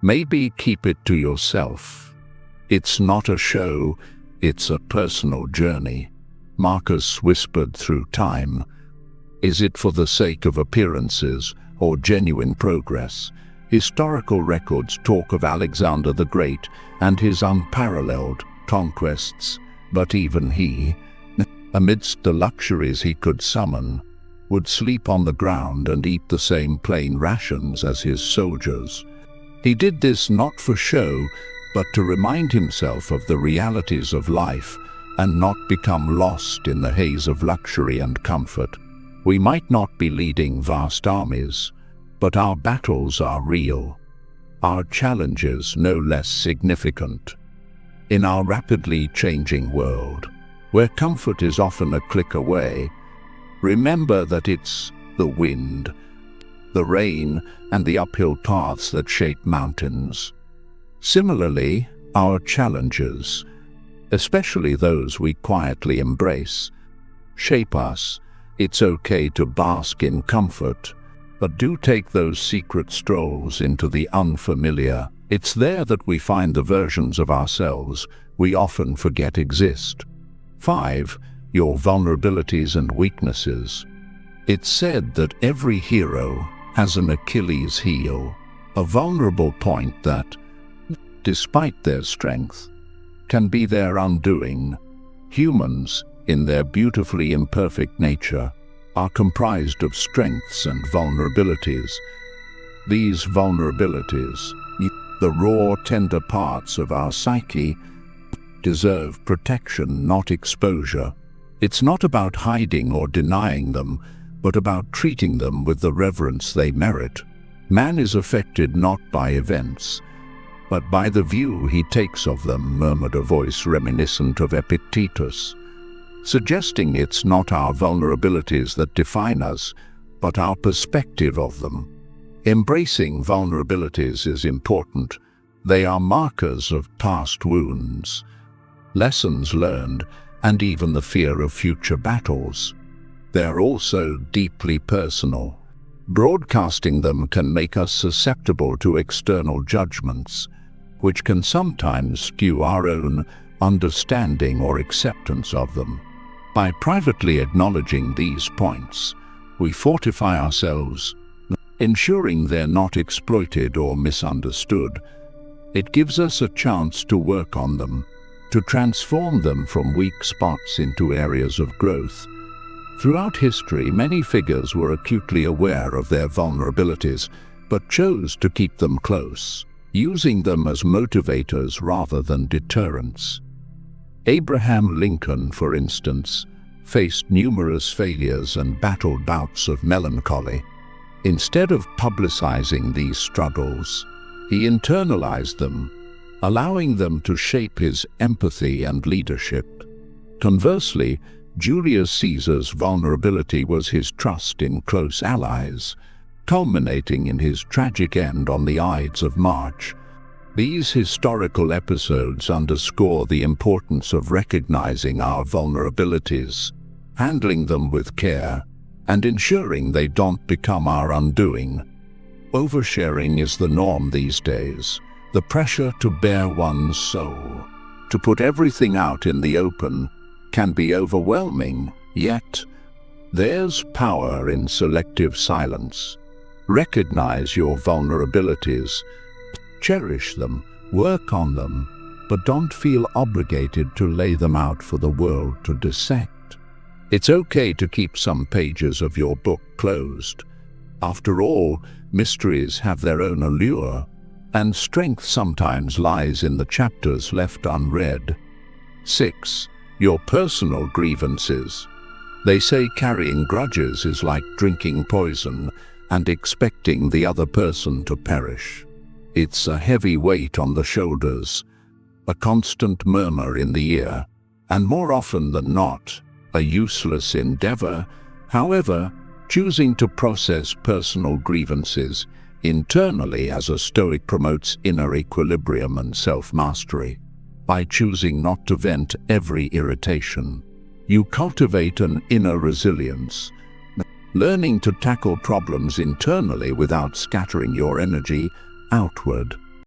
maybe keep it to yourself. It's not a show, it's a personal journey. Marcus whispered through time, "Is it for the sake of appearances or genuine progress?" Historical records talk of Alexander the Great and his unparalleled conquests, but even he, amidst the luxuries he could summon, would sleep on the ground and eat the same plain rations as his soldiers. He did this not for show, but to remind himself of the realities of life and not become lost in the haze of luxury and comfort. We might not be leading vast armies, but our battles are real, our challenges no less significant. In our rapidly changing world, where comfort is often a click away, remember that it's the wind, the rain, and the uphill paths that shape mountains. Similarly, our challenges, especially those we quietly embrace, shape us. It's okay to bask in comfort, but do take those secret strolls into the unfamiliar. It's there that we find the versions of ourselves we often forget exist. 5. Your vulnerabilities and weaknesses. It's said that every hero has an Achilles heel, a vulnerable point that, despite their strength, can be their undoing. Humans, in their beautifully imperfect nature, are comprised of strengths and vulnerabilities. These vulnerabilities, the raw, tender parts of our psyche, deserve protection, not exposure. It's not about hiding or denying them, but about treating them with the reverence they merit. Man is affected not by events, but by the view he takes of them, murmured a voice reminiscent of Epictetus, suggesting it's not our vulnerabilities that define us, but our perspective of them. Embracing vulnerabilities is important. They are markers of past wounds, lessons learned, and even the fear of future battles. They're also deeply personal. Broadcasting them can make us susceptible to external judgments, which can sometimes skew our own understanding or acceptance of them. By privately acknowledging these points, we fortify ourselves, ensuring they're not exploited or misunderstood. It gives us a chance to work on them, to transform them from weak spots into areas of growth. Throughout history, many figures were acutely aware of their vulnerabilities, but chose to keep them close, using them as motivators rather than deterrents. Abraham Lincoln, for instance, faced numerous failures and battled bouts of melancholy. Instead of publicizing these struggles, he internalized them, allowing them to shape his empathy and leadership. Conversely, Julius Caesar's vulnerability was his trust in close allies, culminating in his tragic end on the Ides of March. These historical episodes underscore the importance of recognizing our vulnerabilities, handling them with care, and ensuring they don't become our undoing. Oversharing is the norm these days. The pressure to bare one's soul, to put everything out in the open, can be overwhelming, yet there's power in selective silence. Recognize your vulnerabilities, cherish them, work on them, but don't feel obligated to lay them out for the world to dissect. It's okay to keep some pages of your book closed. After all, mysteries have their own allure, and strength sometimes lies in the chapters left unread. 6. Your personal grievances. They say carrying grudges is like drinking poison and expecting the other person to perish. It's a heavy weight on the shoulders, a constant murmur in the ear, and more often than not, a useless endeavor. However, choosing to process personal grievances internally as a Stoic promotes inner equilibrium and self-mastery. By choosing not to vent every irritation, you cultivate an inner resilience, learning to tackle problems internally without scattering your energy outward.